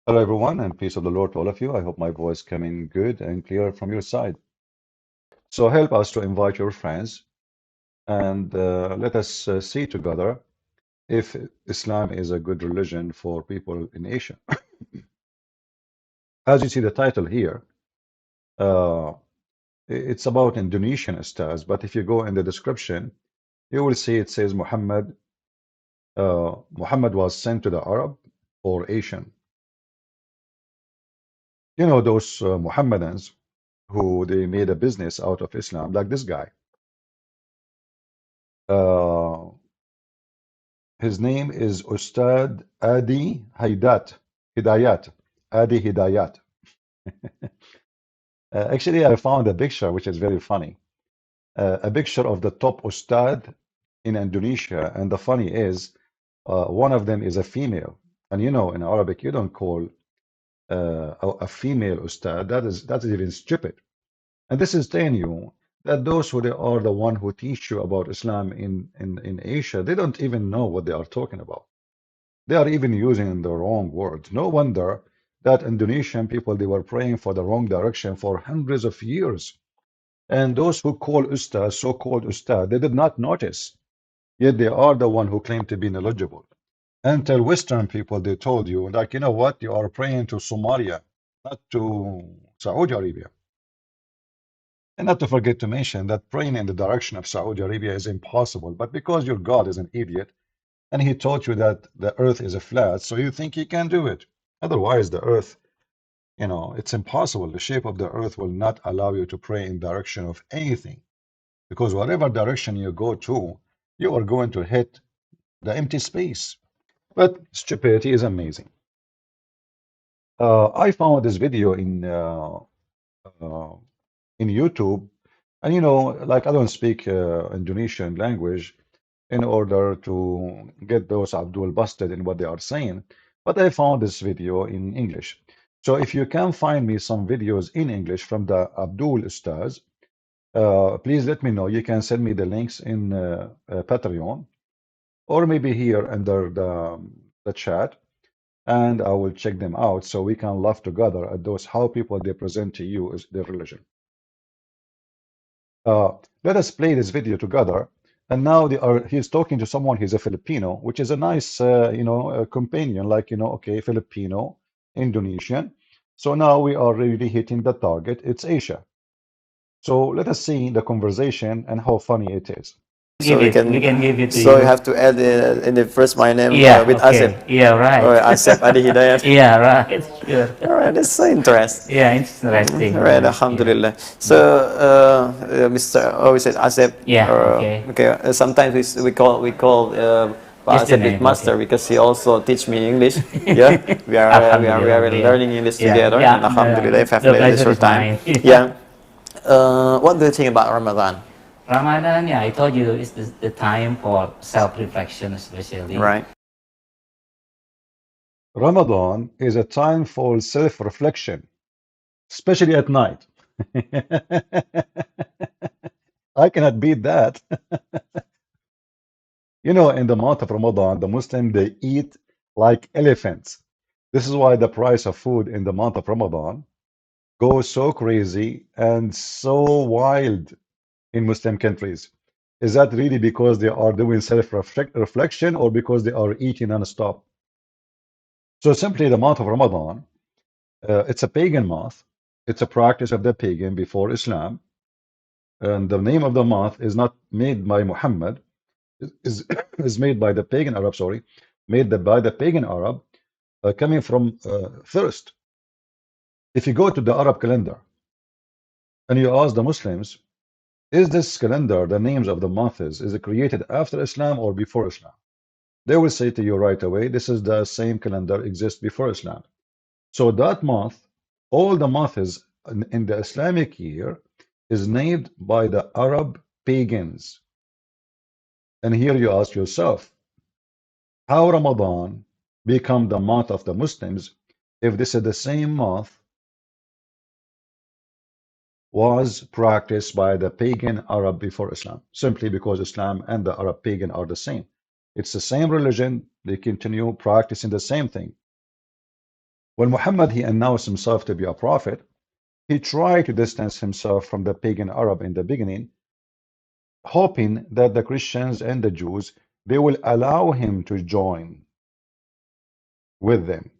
Hello, everyone, and peace of the Lord to all of you. I hope my voice coming good and clear from your side. So help us to invite your friends and let us see together if Islam is a good religion for people in Asia. As you see the title here, uh, it's about Indonesian Ustaz, but if you go in the description, you will see it says Muhammad was sent to the Arab or Asian. You know, those Muhammadans who they made a business out of Islam, like this guy. Uh, His name is Ustad Adi Hidayat. Adi Hidayat. Actually, I found a picture which is very funny. A picture of the top Ustad in Indonesia, and the funny is, one of them is a female. And you know, in Arabic, you don't call a female Ustad. That's even stupid. And this is telling you that those who they are the one who teach you about Islam in Asia, they don't even know what they are talking about. They are even using the wrong words. No wonder that Indonesian people, they were praying for the wrong direction for hundreds of years. And those who call Ustad, so-called Ustad, they did not notice. Yet they are the one who claim to be knowledgeable. Until Western people, they told you, like, you know what, you are praying to Somalia, not to Saudi Arabia. And not to forget to mention that praying in the direction of Saudi Arabia is impossible. But because your God is an idiot, and he taught you that the earth is a flat, so you think he can do it. Otherwise, the earth, you know, it's impossible. The shape of the earth will not allow you to pray in direction of anything, because whatever direction you go to, you are going to hit the empty space. But stupidity is amazing. I found this video uh, in YouTube, and you know, like I don't speak Indonesian language in order to get those Abdul busted in what they are saying. But I found this video in English. So if you can find me some videos in English from the Abdul Ustaz, please let me know. You can send me the links in Patreon or maybe here under the chat, and I will check them out so we can laugh together at those how people they present to you as their religion. Uh, Let us play this video together. And now he's talking to someone, he's a Filipino, which is a nice, companion, like, okay, Filipino, Indonesian. So now we are really hitting the target. It's Asia. So let us see the conversation and how funny it is. So we can give it to you. you have to add in the first my name Yeah, with okay. Asif. Yeah, right. Or Asif Adi Hidayat. Yeah, right. Sure. All right, that's so interesting. Yeah, interesting. All right, Alhamdulillah. So, Mr. always says Asif. Yeah, Okay. Sometimes we call Just the Asif name, Master okay. because he also teach me English. Yeah, we are Alhamdulillah, yeah. learning English Yeah, together. yeah, And Alhamdulillah, if I've the made this pleasure for is time. mine. Yeah. What do you think about Ramadan? Ramadan, yeah, I told you it's the time for self-reflection, especially. Right. Ramadan is a time for self-reflection, especially at night. I cannot beat that. You know, in the month of Ramadan, the Muslim they eat like elephants. This is why the price of food in the month of Ramadan goes so crazy and so wild in Muslim countries. Is that really because they are doing self-reflection or because they are eating non-stop? So simply the month of Ramadan, it's a pagan month. It's a practice of the pagan before Islam. And the name of the month is not made by Muhammad, is is made by the pagan Arab, sorry, by the pagan Arab, coming from thirst. If you go to the Arab calendar and you ask the Muslims, is this calendar, the names of the months, is it created after Islam or before Islam? They will say to you right away, this is the same calendar exists before Islam. So that month, all the months in the Islamic year is named by the Arab pagans. And here you ask yourself, how Ramadan become the month of the Muslims if this is the same month was practiced by the pagan Arab before Islam? Simply because Islam and the Arab pagan are the same. It's the same religion. They continue practicing the same thing. When Muhammad he announced himself to be a prophet, he tried to distance himself from the pagan Arab in the beginning, hoping that the Christians and the Jews they will allow him to join with them.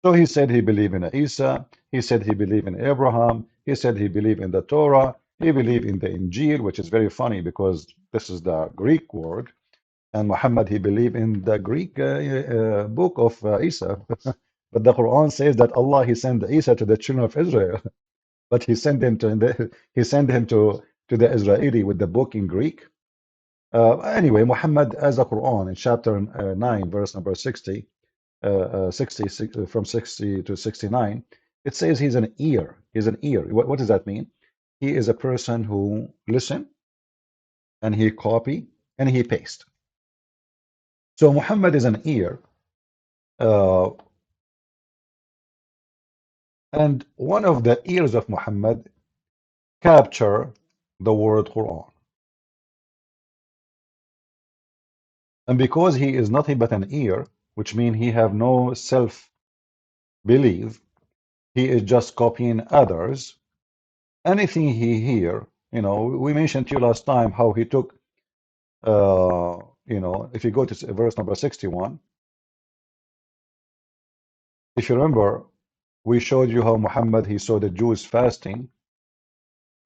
So he said he believed in Isa, he said he believed in Abraham, he said he believed in the Torah, he believed in the Injil, which is very funny because this is the Greek word, and Muhammad he believed in the Greek book of Isa. But the Quran says that Allah he sent Isa to the children of Israel, but he sent him to the Israeli with the book in Greek. Anyway, Muhammad, as the Quran in chapter 9, verse number 60, 60 from 60 to 69, it says he's an ear. He's an ear. What does that mean? He is a person who listen and he copy and he paste. So Muhammad is an ear, uh, and one of the ears of Muhammad capture the word Quran. And because he is nothing but an ear, which means he have no self-belief, he is just copying others. Anything he hear, we mentioned to you last time how he took, if you go to verse number 61, if you remember, we showed you how Muhammad, he saw the Jews fasting,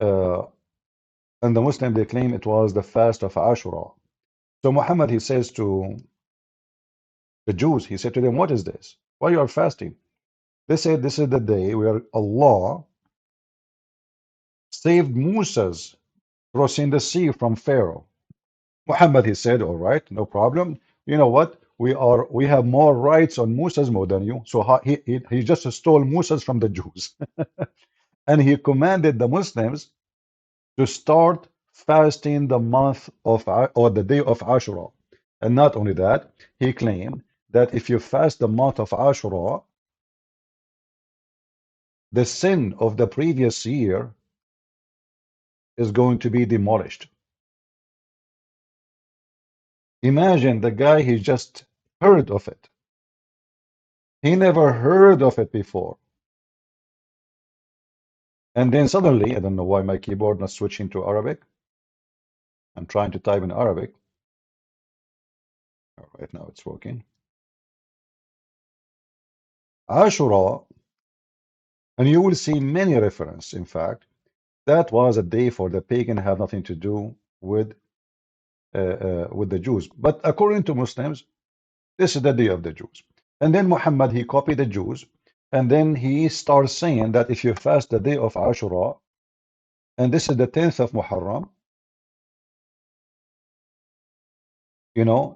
uh, and the Muslim, they claim it was the fast of Ashura. So Muhammad, he says to the Jews, he said to them, what is this? Why you are fasting? They said, this is the day where Allah saved Moses crossing the sea from Pharaoh. Muhammad, he said, all right, no problem. You know what? We have more rights on Moses more than you. So he just stole Moses from the Jews. And he commanded the Muslims to start fasting the month of or the day of Ashura. And not only that, he claimed that if you fast the month of Ashura, the sin of the previous year is going to be demolished. Imagine the guy, he just heard of it. He never heard of it before. And then suddenly, I don't know why my keyboard not switching to Arabic. I'm trying to type in Arabic. All right, now it's working. Ashura, and you will see many references, in fact, that was a day for the pagan, have nothing to do with the Jews. But according to Muslims, this is the day of the Jews. And then Muhammad, he copied the Jews, and then he starts saying that if you fast the day of Ashura, and this is the 10th of Muharram,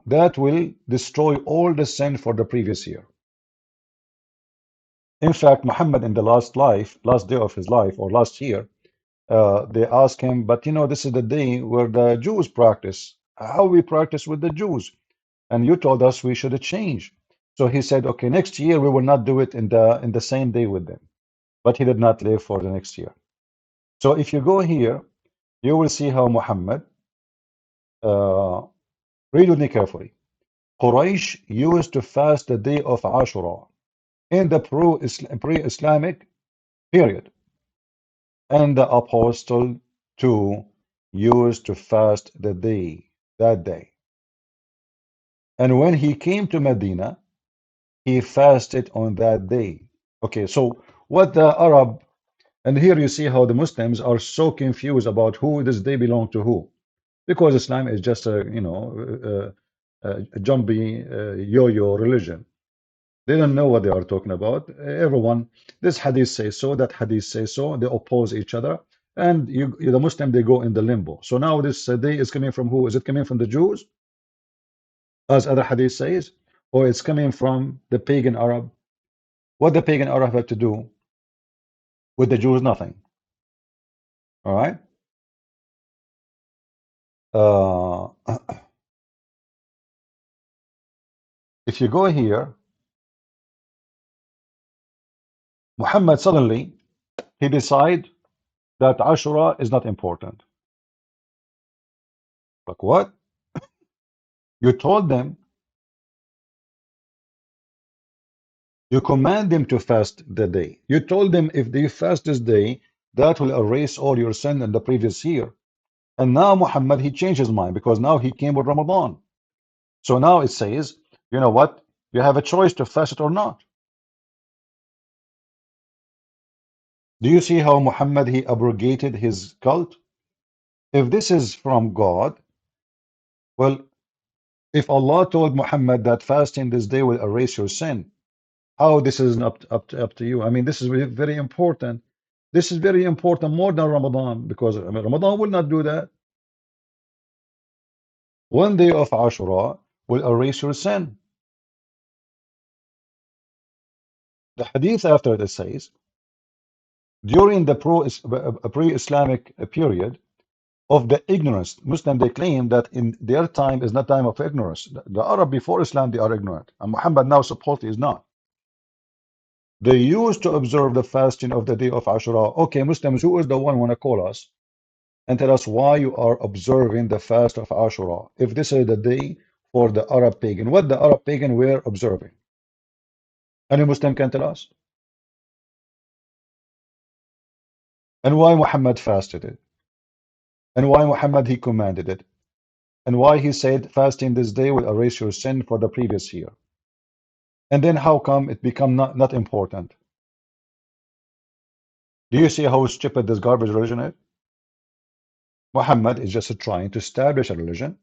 that will destroy all the sin for the previous year. In fact, Muhammad in the last day of his life, or last year, they asked him, but this is the day where the Jews practice. How we practice with the Jews? And you told us we should change. So he said, okay, next year we will not do it in the same day with them. But he did not live for the next year. So if you go here, you will see how Muhammad, read with me carefully. Quraysh used to fast the day of Ashura in the pre-Islamic period. And the apostle too used to fast that day. And when he came to Medina, he fasted on that day. Okay, so what the Arab, and here you see how the Muslims are so confused about who this day belong to who, because Islam is just a jumpy yo-yo religion. They don't know what they are talking about. Everyone, this hadith says so, that hadith says so. They oppose each other, and the Muslim, they go in the limbo. So now this day is coming from who? Is it coming from the Jews, as other hadith says, or it's coming from the pagan Arab? What the pagan Arab have to do with the Jews? Nothing. All right. If you go here, Muhammad suddenly he decide that Ashura is not important. Like what? You told them You command them to fast the day. You told them if they fast this day, that will erase all your sin in the previous year. And now Muhammad, he changed his mind because now he came with Ramadan. So now it says, you know what? You have a choice to fast it or not. Do you see how Muhammad, he abrogated his cult? If this is from God, well, if Allah told Muhammad that fasting this day will erase your sin, how this is up to you? I mean, this is very important. This is very important more than Ramadan because I mean, Ramadan will not do that. One day of Ashura will erase your sin. The hadith after it says, during the pre-Islamic period of the ignorance, Muslim, they claim that in their time is not time of ignorance. The Arab before Islam, they are ignorant. And Muhammad now supposedly is not. They used to observe the fasting of the day of Ashura. Okay, Muslims, who is the one want to call us and tell us why you are observing the fast of Ashura? If this is the day for the Arab pagan, what the Arab pagan were observing? Any Muslim can tell us? And why Muhammad fasted it? And why Muhammad he commanded it? And why he said fasting this day will erase your sin for the previous year? And then how come it become not important? Do you see how stupid this garbage religion is? Muhammad is just trying to establish a religion.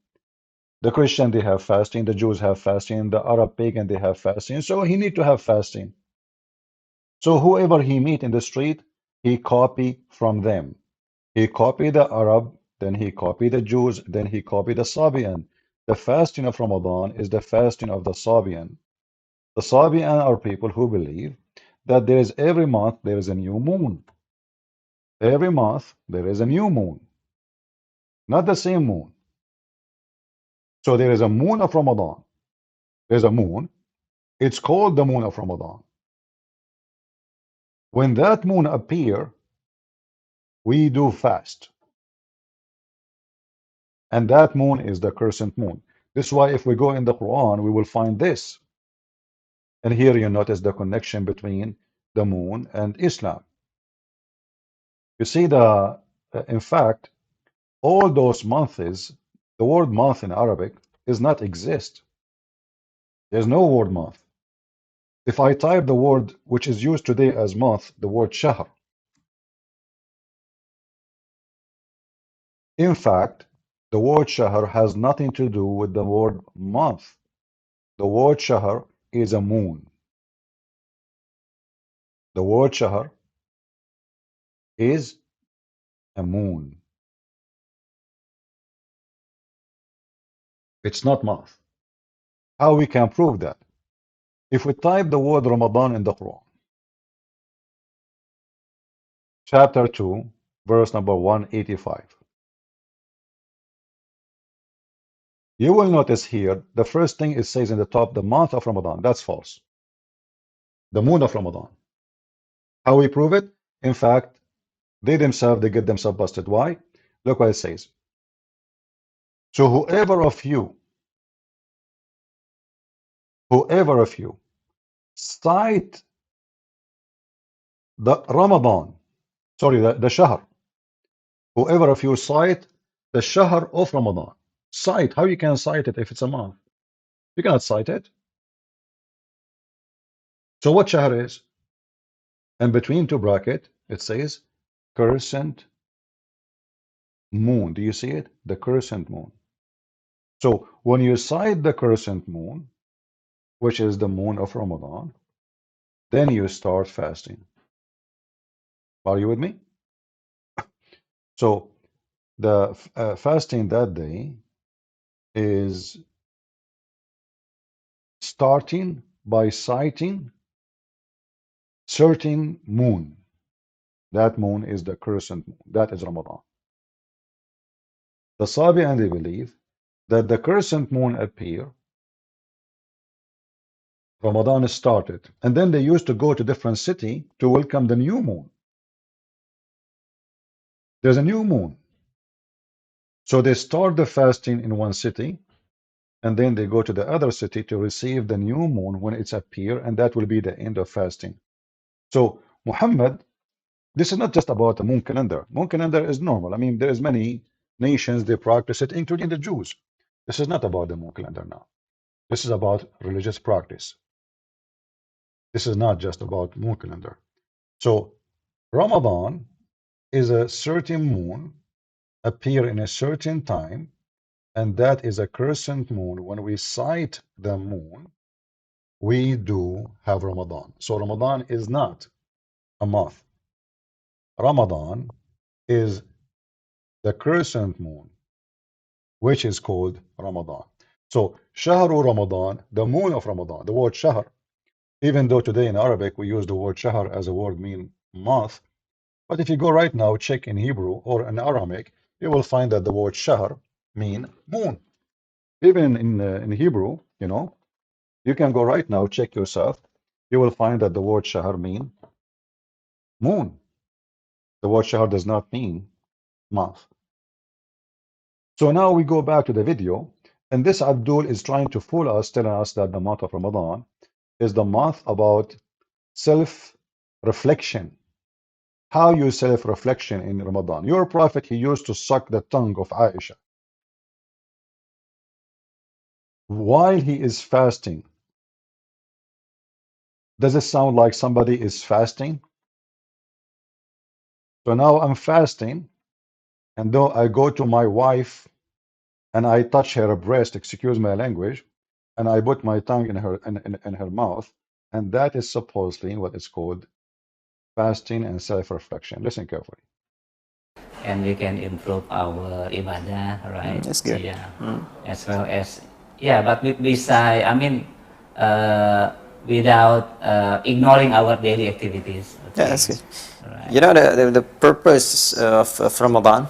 The Christian, they have fasting, the Jews have fasting, the Arab pagan, they have fasting. So he need to have fasting. So whoever he meet in the street, he copy from them. He copy the Arab, then he copy the Jews, then he copy the Sabian. The fasting of Ramadan is the fasting of the Sabian. The Sabian are people who believe that there is every month there is a new moon. Every month there is a new moon, not the same moon. So there is a moon of Ramadan. There's a moon. It's called the moon of Ramadan. When that moon appear, we do fast. And that moon is the crescent moon. This is why if we go in the Quran, we will find this. And here you notice the connection between the moon and Islam. You see in fact, all those months, the word month in Arabic does not exist. There's no word month. If I type the word which is used today as month, the word shahr, in fact, the word shahr has nothing to do with the word month. The word shahr is a moon. The word shahr is a moon. It's not month. How we can prove that? If we type the word Ramadan in the Quran, chapter 2, verse number 185, you will notice here the first thing it says in the top, the month of Ramadan. That's false. The moon of Ramadan. How we prove it? In fact, they get themselves busted. Why? Look what it says. So whoever of you cite the Ramadan, sorry, the Shahr, whoever of you cite the Shahr of Ramadan, cite, how you can cite it if it's a month? You cannot cite it. So what Shahr is? And between two brackets, it says crescent moon. Do you see it? The crescent moon. So when you cite the crescent moon, which is the moon of Ramadan, then you start fasting. Are you with me? So the fasting that day is starting by citing certain moon. That moon is the crescent moon. That is Ramadan. The Sabi and they believe that the crescent moon appear, Ramadan started, and then they used to go to different city to welcome the new moon. There's a new moon. So they start the fasting in one city, and then they go to the other city to receive the new moon when it's appear, and that will be the end of fasting. So Muhammad, this is not just about the moon calendar. Moon calendar is normal. I mean, there's many nations they practice it, including the Jews. This is not about the moon calendar now. This is about religious practice. This is not just about moon calendar. So Ramadan is a certain moon appear in a certain time, and that is a crescent moon. When we sight the moon, we do have Ramadan. So Ramadan is not a month. Ramadan is the crescent moon, which is called Ramadan. So Shahru Ramadan, the moon of Ramadan, the word Shahr, even though today in Arabic we use the word Shahr as a word mean month, but if you go right now, check in Hebrew or in Aramaic, you will find that the word Shahr mean moon. Even in Hebrew, you know, you can go right now, check yourself. You will find that the word Shahr mean moon. The word Shahr does not mean month. So now we go back to the video, and this Abdul is trying to fool us, telling us that the month of Ramadan is the month about self-reflection. How you self-reflection in Ramadan? Your prophet, he used to suck the tongue of Aisha while he is fasting. Does it sound like somebody is fasting? So now I'm fasting, and though I go to my wife and I touch her breast, excuse my language, and I put my tongue in her mouth, and that is supposedly what is called fasting and self-reflection. Listen carefully. And we can improve our ibadah, right? That's good. Yeah, as well as but beside, I mean, without ignoring our daily activities. Okay. Yeah, that's good. Right. You know, the purpose of Ramadan,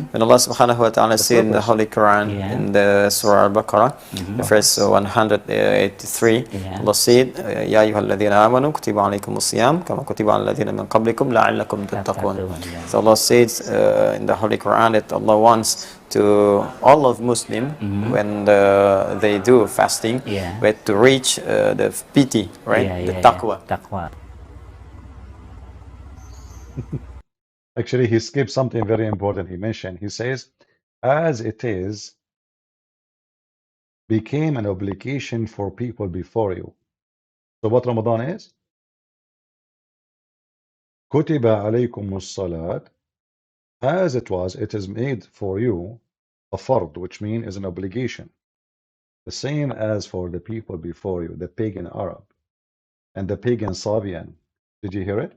when Allah subhanahu wa ta'ala said in the Holy Quran, in the Surah Al-Baqarah, the verse 183, Allah said, Ya ayyuhalladhina amanu kutiba alaykumus siyam kama kutiba ala alladhina min qablikum la'allakum tattaqun. So Allah says in the Holy Quran that Allah wants to all of Muslim when they do fasting, but to reach the piti, right? The taqwa. Taqwa. Actually, he skipped something very important. He mentioned, he says, as it is, became an obligation for people before you. So what Ramadan is? Kutiba alaykum salat. As it was, it is made for you a fard, which means is an obligation. The same as for the people before you, the pagan Arab and the pagan Sabian. Did you hear it?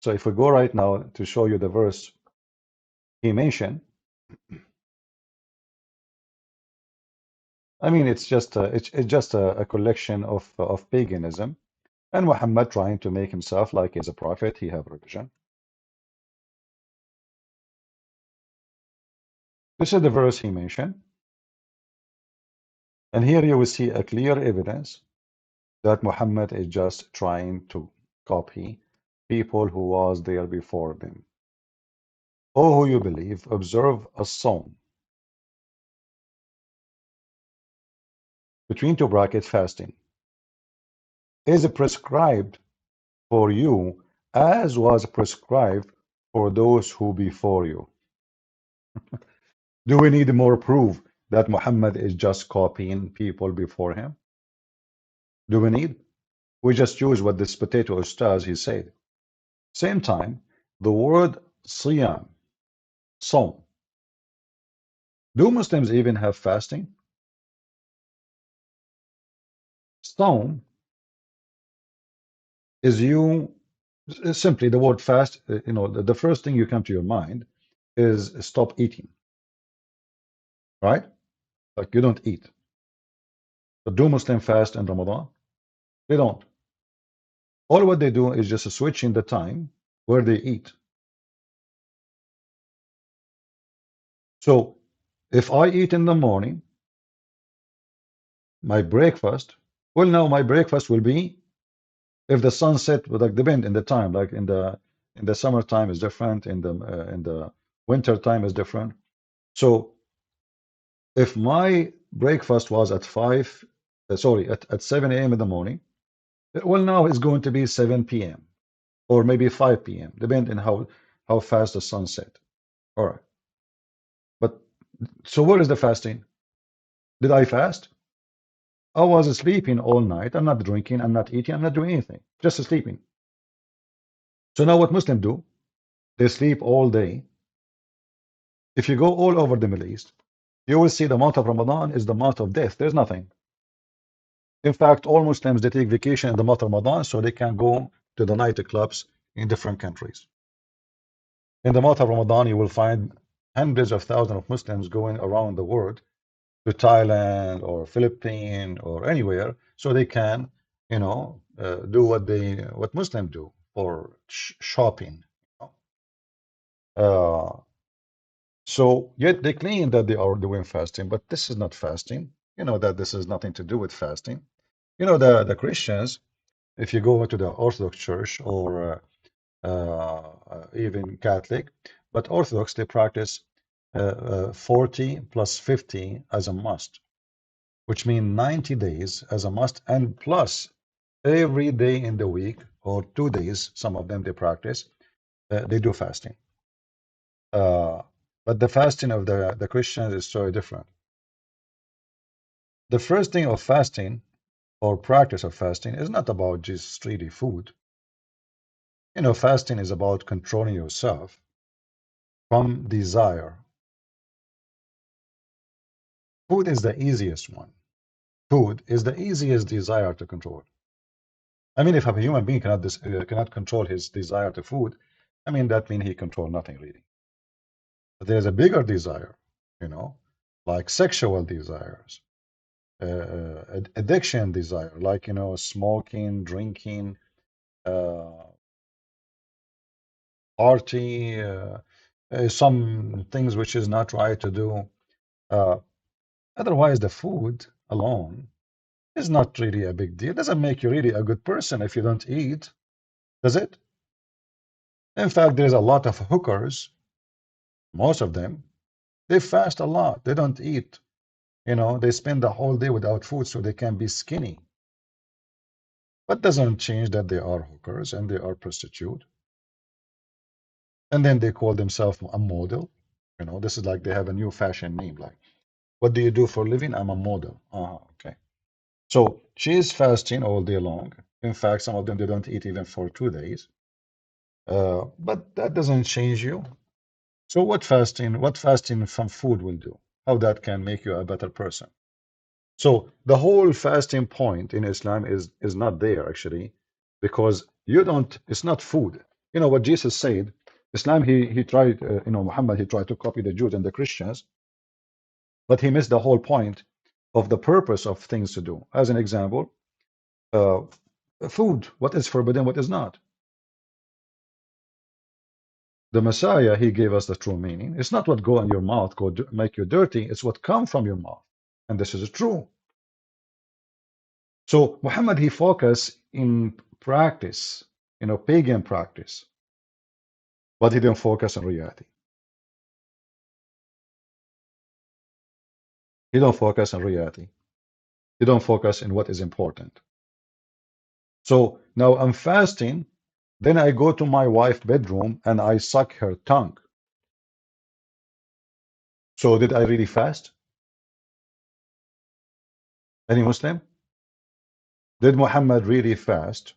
So if we go right now to show you the verse he mentioned, I mean, it's just a collection of paganism, and Muhammad trying to make himself like he's a prophet, he have religion. This is the verse he mentioned, and here you will see a clear evidence that Muhammad is just trying to copy people who was there before them. O who you believe, observe a sawm, between two brackets, fasting, is prescribed for you as was prescribed for those who before you. Do we need more proof that Muhammad is just copying people before him? Do we need? We just use what this potato Ustadz he said. Same time, the word siyam, sawm. Do Muslims even have fasting? Sawm is you simply the word fast. You know, the first thing you come to your mind is stop eating, right? Like you don't eat. But do Muslims fast in Ramadan? They don't. All what they do is just switching the time where they eat. So if I eat in the morning, my breakfast, well, now my breakfast will be if the sunset would like depend in the time, like in the summertime is different, in the winter time is different. So if my breakfast was at 7 a.m. in the morning. Well, now it's going to be 7 p.m. or maybe 5 p.m., depending on how fast the sun set. All right. But so where is the fasting? Did I fast? I was sleeping all night. I'm not drinking. I'm not eating. I'm not doing anything. Just sleeping. So now what Muslims do? They sleep all day. If you go all over the Middle East, you will see the month of Ramadan is the month of death. There's nothing. In fact, all Muslims, they take vacation in the month of Ramadan so they can go to the nightclubs in different countries. In the month of Ramadan, you will find hundreds of thousands of Muslims going around the world to Thailand or Philippines or anywhere, so they can, do what Muslims do for shopping. So yet they claim that they are doing fasting, but this is not fasting. You know that this has nothing to do with fasting. You know the Christians, if you go to the Orthodox Church or even Catholic, but Orthodox they practice 40 plus 50 as a must, which means 90 days as a must, and plus every day in the week or 2 days, some of them they practice, they do fasting. But the fasting of the Christians is so different. The first thing of fasting or practice of fasting is not about just really food. Fasting is about controlling yourself from desire. Food is the easiest one. Food is the easiest desire to control. I mean, if a human being cannot control his desire to food, I mean, that means he controls nothing really. But there's a bigger desire, like sexual desires, addiction desire, like, smoking, drinking, party, some things which is not right to do. Otherwise, the food alone is not really a big deal. It doesn't make you really a good person if you don't eat, does it? In fact, there's a lot of hookers, most of them, they fast a lot. They don't eat. They spend the whole day without food so they can be skinny. But doesn't change that they are hookers and they are prostitute. And then they call themselves a model. This is like they have a new fashion name. Like, what do you do for a living? I'm a model. Okay. So she is fasting all day long. In fact, some of them, they don't eat even for 2 days. But that doesn't change you. So what fasting from food will do? How that can make you a better person? So the whole fasting point in Islam is not there actually, because it's not food. What Jesus said, Islam, he tried, Muhammad, he tried to copy the Jews and the Christians, but he missed the whole point of the purpose of things to do. As an example, food, what is forbidden, what is not. The Messiah, he gave us the true meaning. It's not what go in your mouth, make you dirty. It's what come from your mouth. And this is true. So Muhammad, he focused in practice, pagan practice, but he didn't focus on reality. He don't focus on reality. He don't focus on what is important. So now I'm fasting, then I go to my wife's bedroom and I suck her tongue. So did I really fast? Any Muslim? Did Muhammad really fast?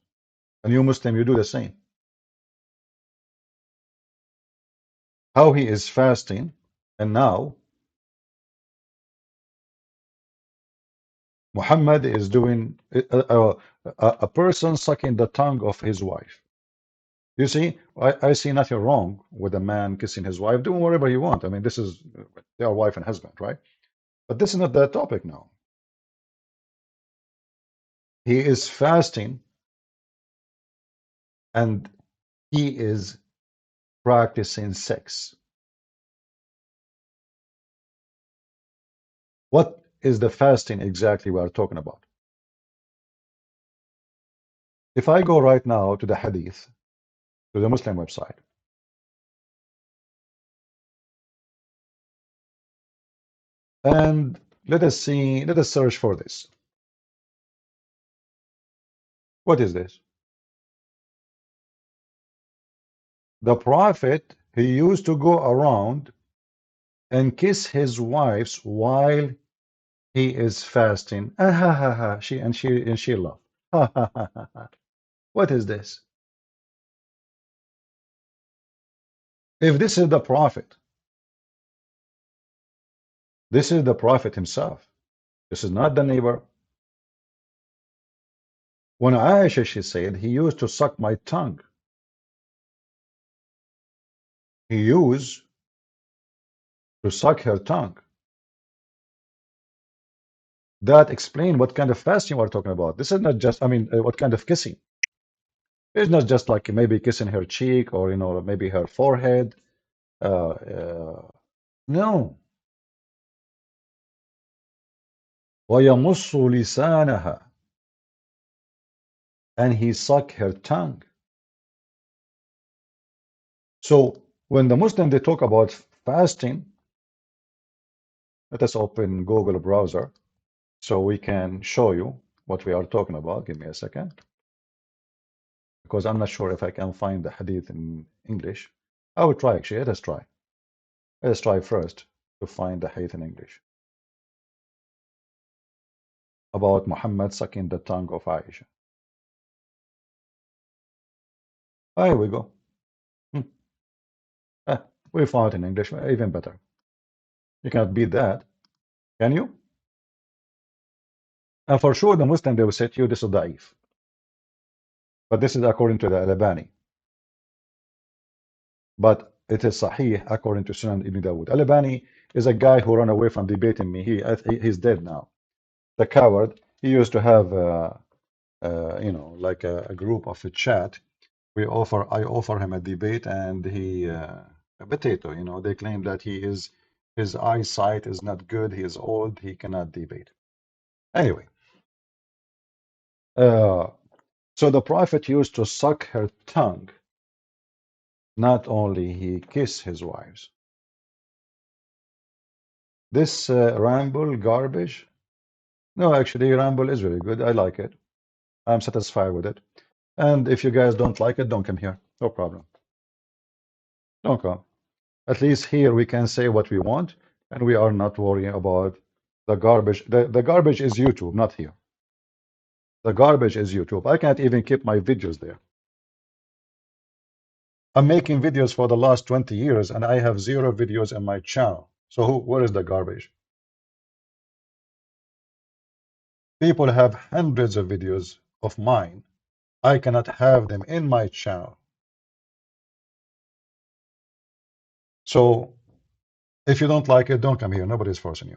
And you Muslim, you do the same. How he is fasting, and now Muhammad is doing a person sucking the tongue of his wife. You see, I see nothing wrong with a man kissing his wife, doing whatever he wants. I mean, this is their wife and husband, right? But this is not that topic now. He is fasting and he is practicing sex. What is the fasting exactly we are talking about? If I go right now to the hadith, to the Muslim website, and let us see, let us search for this. What is this? The Prophet, he used to go around and kiss his wives while he is fasting. Ah, ha, ha, ha. She laughed. Ha, ha, ha, ha, ha. What is this? If this is the Prophet, this is the Prophet himself. This is not the neighbor. When Aisha, she said, he used to suck my tongue. He used to suck her tongue. That explains what kind of fasting we're talking about. This is not just, I mean, what kind of kissing. It's not just like maybe kissing her cheek or, you know, maybe her forehead. No. وَيَمُصُّ لِسَانَهَا. And he sucked her tongue. So when the Muslims, they talk about fasting, let us open Google browser so we can show you what we are talking about. Give me a second, because I'm not sure if I can find the hadith in English. I will try actually. Let us try. Let us try first to find the hadith in English about Muhammad sucking the tongue of Aisha. Here we go. We found it in English, even better. You cannot beat that, can you? And for sure, the Muslim, they will say to you, this is da'if. But this is according to the Al-Albani. But it is sahih according to Sunan Ibn Dawud. Al-Albani is a guy who ran away from debating me. He's dead now. The coward. He used to have, you know, like a group of a chat. I offer him a debate, and he, a potato. You know, they claim that his eyesight is not good. He is old. He cannot debate. Anyway, so the Prophet used to suck her tongue. Not only he kissed his wives. This ramble garbage. No, actually, ramble is very good. I like it. I'm satisfied with it. And if you guys don't like it, don't come here. No problem. Don't come. At least here we can say what we want, and we are not worrying about the garbage. The garbage is YouTube, not here. The garbage is YouTube. I can't even keep my videos there. I'm making videos for the last 20 years, and I have 0 videos in my channel. So where is the garbage? People have hundreds of videos of mine. I cannot have them in my channel. So if you don't like it, don't come here. Nobody's forcing you.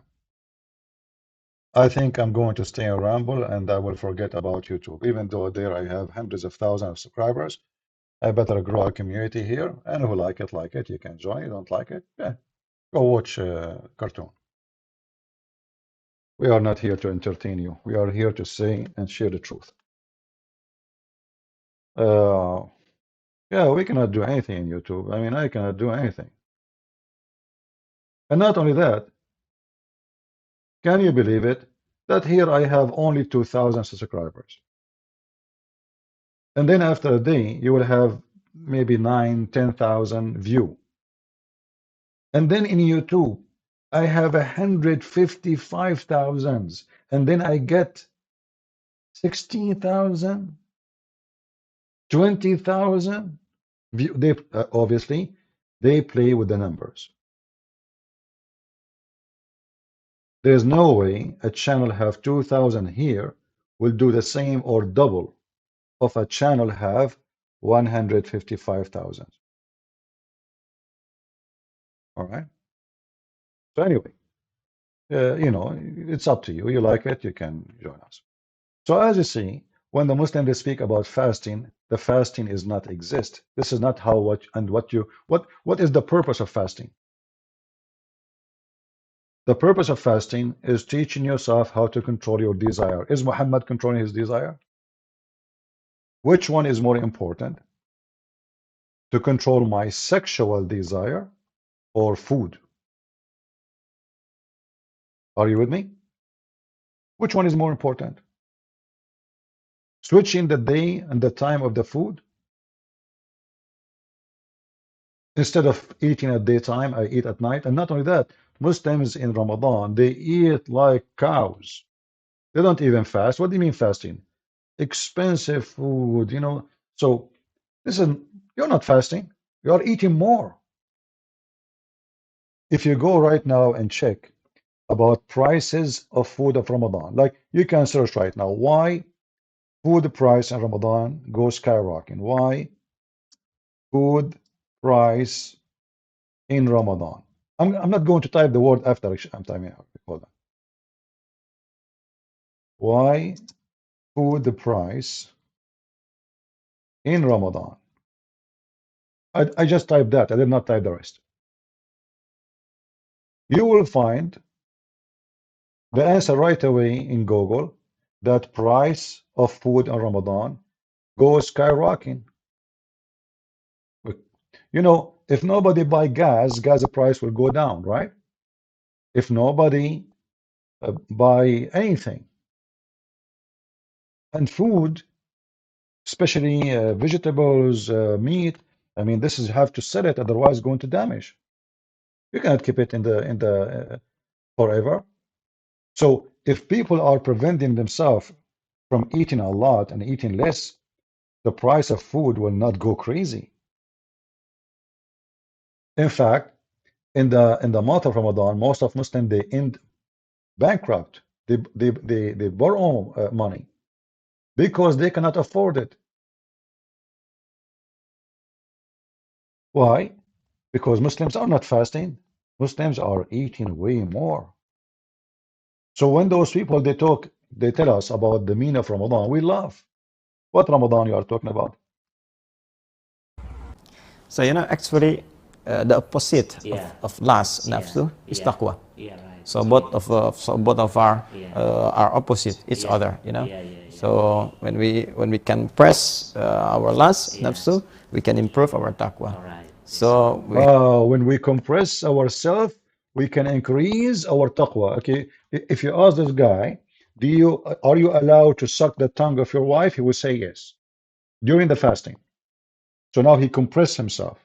I think I'm going to stay on Rumble, and I will forget about YouTube. Even though there I have hundreds of thousands of subscribers, I better grow a community here. And who like it, you can join. You don't like it, yeah, go watch cartoon. We are not here to entertain you. We are here to say and share the truth. Yeah, we cannot do anything in YouTube. I mean, I cannot do anything. And not only that, can you believe it, that here I have only 2,000 subscribers. And then after a day, you will have maybe 9, 10,000 view. And then in YouTube, I have 155,000. And then I get 16,000, 20,000 view. They obviously, they play with the numbers. There's no way a channel have 2,000 here will do the same or double of a channel have 155,000. All right. So anyway, you know, it's up to you. You like it, you can join us. So as you see, when the Muslims they speak about fasting, the fasting is not exist. This is not how what is the purpose of fasting? The purpose of fasting is teaching yourself how to control your desire. Is Muhammad controlling his desire? Which one is more important? To control my sexual desire or food? Are you with me? Which one is more important? Switching the day and the time of the food? Instead of eating at daytime, I eat at night. And not only that, Muslims in Ramadan, they eat like cows. They don't even fast. What do you mean fasting? Expensive food, you know. So listen, you're not fasting. You are eating more. If you go right now and check about prices of food of Ramadan, like you can search right now, why food price in Ramadan goes skyrocketing? Why food price in Ramadan? I'm not going to type the word after I'm typing out. Hold on. Why food price in Ramadan? I just typed that. I did not type the rest. You will find the answer right away in Google that price of food in Ramadan goes skyrocketing. You know, if nobody buy gas, gas price will go down, right? If nobody buy anything, and food, especially vegetables, meat, I mean, this is have to sell it, otherwise going to damage. You cannot keep it in the forever. So if people are preventing themselves from eating a lot and eating less, the price of food will not go crazy. In fact, in the month of Ramadan, most of Muslims they end bankrupt. They borrow money because they cannot afford it. Why? Because Muslims are not fasting. Muslims are eating way more. So when those people they tell us about the meaning of Ramadan, we laugh. What Ramadan you are talking about? So actually, the opposite of lust, nafsu, is taqwa. So both of are opposite each other. So when we can press our lust, nafsu, we can improve our taqwa. So when we compress ourselves, we can increase our taqwa. Okay, if you ask this guy, are you allowed to suck the tongue of your wife? He will say yes during the fasting. So now he compressed himself.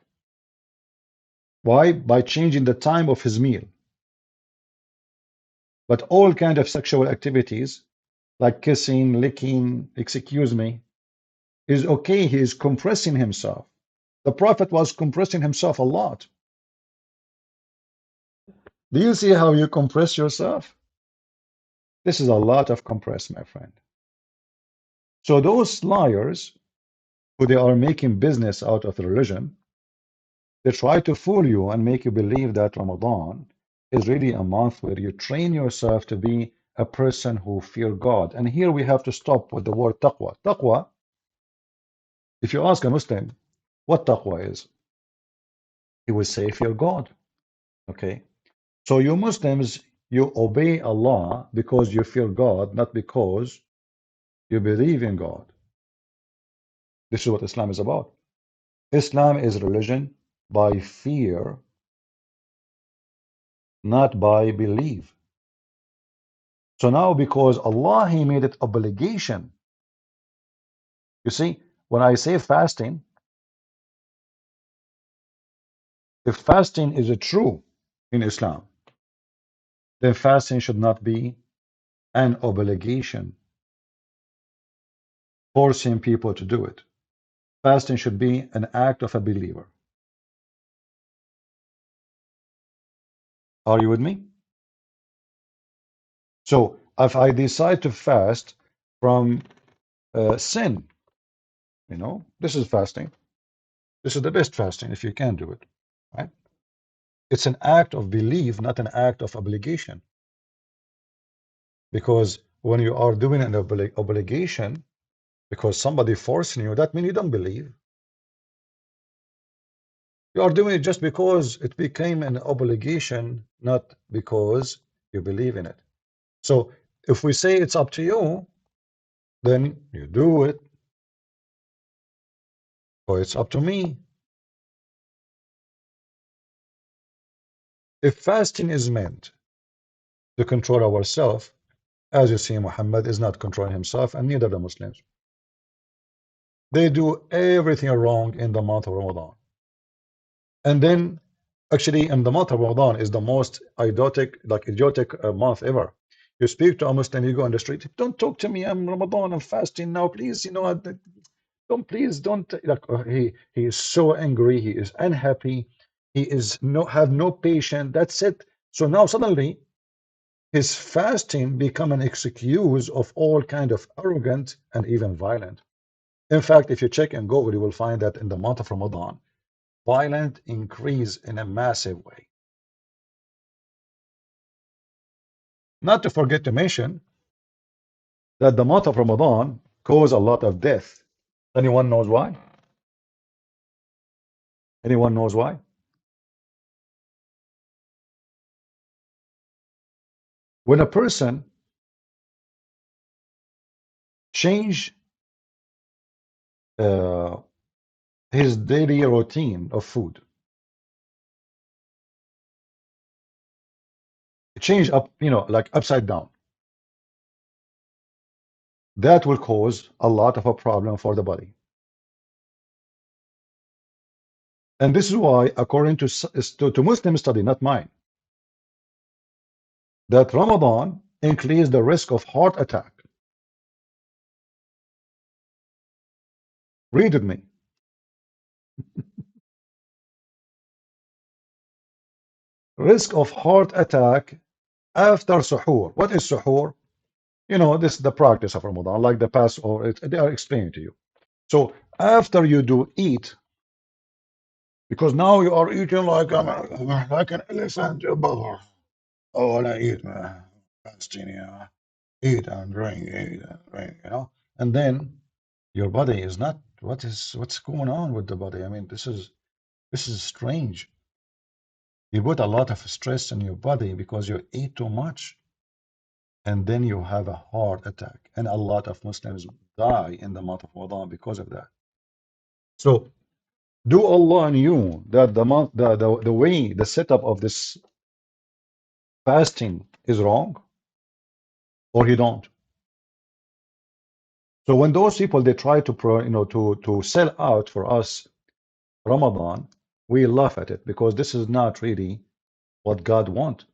Why? By changing the time of his meal. But all kind of sexual activities, like kissing, licking, excuse me, is okay. He is compressing himself. The Prophet was compressing himself a lot. Do you see how you compress yourself? This is a lot of compress, my friend. So those liars who they are making business out of the religion, they try to fool you and make you believe that Ramadan is really a month where you train yourself to be a person who fear God. And here we have to stop with the word taqwa. Taqwa, if you ask a Muslim what taqwa is, he will say fear God. Okay. So you Muslims, you obey Allah because you fear God, not because you believe in God. This is what Islam is about. Islam is religion by fear, not by belief. So now because Allah, He made it obligation. You see, when I say fasting, if fasting is true in Islam, then fasting should not be an obligation, forcing people to do it. Fasting should be an act of a believer. Are you with me? So if I decide to fast from sin, this is fasting. This is the best fasting if you can do it, right? It's an act of belief, not an act of obligation. Because when you are doing an obligation, because somebody forcing you, that means you don't believe. You are doing it just because it became an obligation, not because you believe in it. So if we say it's up to you, then you do it. Or it's up to me. If fasting is meant to control ourselves, As you see, Muhammad is not controlling himself, and neither the Muslims. They do everything wrong in the month of Ramadan. And then, actually, in the month of Ramadan is the most idiotic month ever. You speak to a Muslim, you go on the street, don't talk to me, I'm Ramadan, I'm fasting now, please, don't, please don't. Like, he is so angry, he is unhappy, he is have no patience, that's it. So now suddenly his fasting become an excuse of all kind of arrogant and even violent. In fact, if you check in Google, you will find that in the month of Ramadan, violence increase in a massive way. Not to forget to mention that the month of Ramadan cause a lot of death. Anyone knows why? Anyone knows why? When a person change uh, his daily routine of food, change up, like upside down, that will cause a lot of a problem for the body. And this is why, according to Muslim study, not mine, that Ramadan increase the risk of heart attack. Read with me. Risk of heart attack after suhoor. What is suhoor? This is the practice of Ramadan, like the Passover. They are explaining to you. So after you do eat, because now you are eating like an elephant. Oh, I eat, man. Fasting, eat and drink, eat and drink, and then your body is not. What's going on with the body? I mean, this is strange. You put a lot of stress in your body because you eat too much, and then you have a heart attack, and a lot of Muslims die in the month of Ramadan because of that. So, do Allah knew that the way the setup of this fasting is wrong, or He don't? So when those people they try to sell out for us Ramadan, we laugh at it because this is not really what God wants.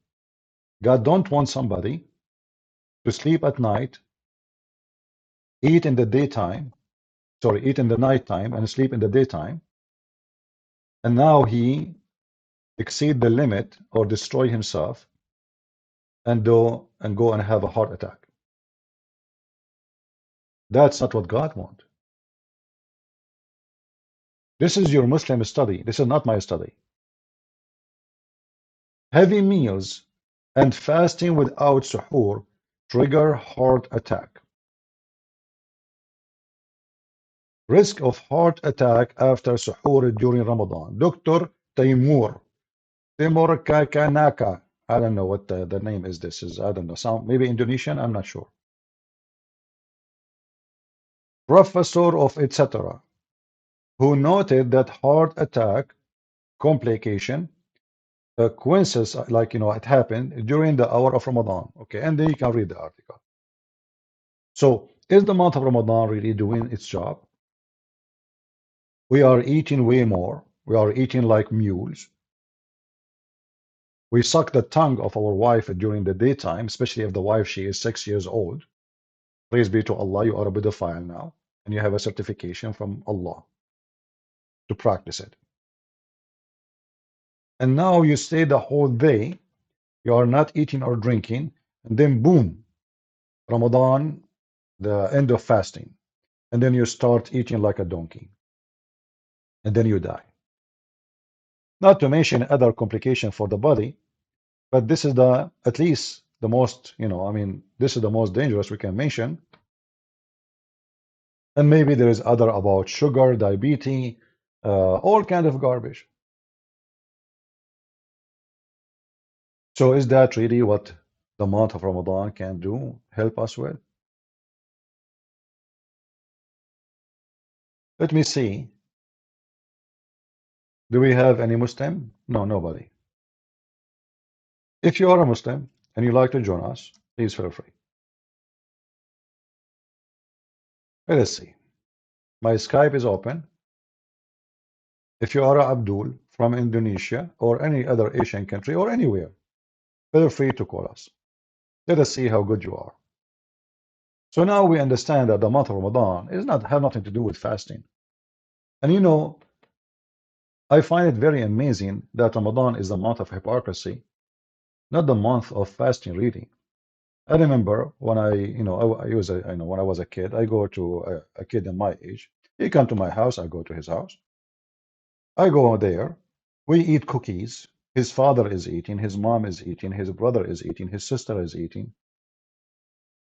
God don't want somebody to sleep at night, eat in the daytime, eat in the nighttime and sleep in the daytime, and now he exceed the limit or destroy himself and go and have a heart attack. That's not what God wants. This is your Muslim study. This is not my study. Heavy meals and fasting without suhoor trigger heart attack. Risk of heart attack after suhoor during Ramadan. Dr. Timur Kakanaka. I don't know what the name is. This is, I don't know, maybe Indonesian, I'm not sure. Professor of etc., who noted that heart attack complication coincides, it happened during the hour of Ramadan. Okay, and then you can read the article. So, is the month of Ramadan really doing its job? We are eating way more. We are eating like mules. We suck the tongue of our wife during the daytime, especially if the wife, she is 6 years old. Praise be to Allah, you are a pedophile now, and you have a certification from Allah to practice it. And now you stay the whole day, you are not eating or drinking, and then boom, Ramadan, the end of fasting. And then you start eating like a donkey. And then you die. Not to mention other complications for the body, but this is at least the most, this is the most dangerous we can mention. And maybe there is other about sugar, diabetes, all kind of garbage. So is that really what the month of Ramadan can do, help us with? Let me see. Do we have any Muslim? No, nobody. If you are a Muslim and you like to join us, please feel free. Let us see. My Skype is open. If you are Abdul from Indonesia or any other Asian country or anywhere, feel free to call us. Let us see how good you are. So now we understand that the month of Ramadan is not have nothing to do with fasting. And you know, I find it very amazing that Ramadan is the month of hypocrisy, not the month of fasting reading. I remember when when I was a kid, I go to a kid in my age. He come to my house, I go to his house. I go there, we eat cookies. His father is eating, his mom is eating, his brother is eating, his sister is eating.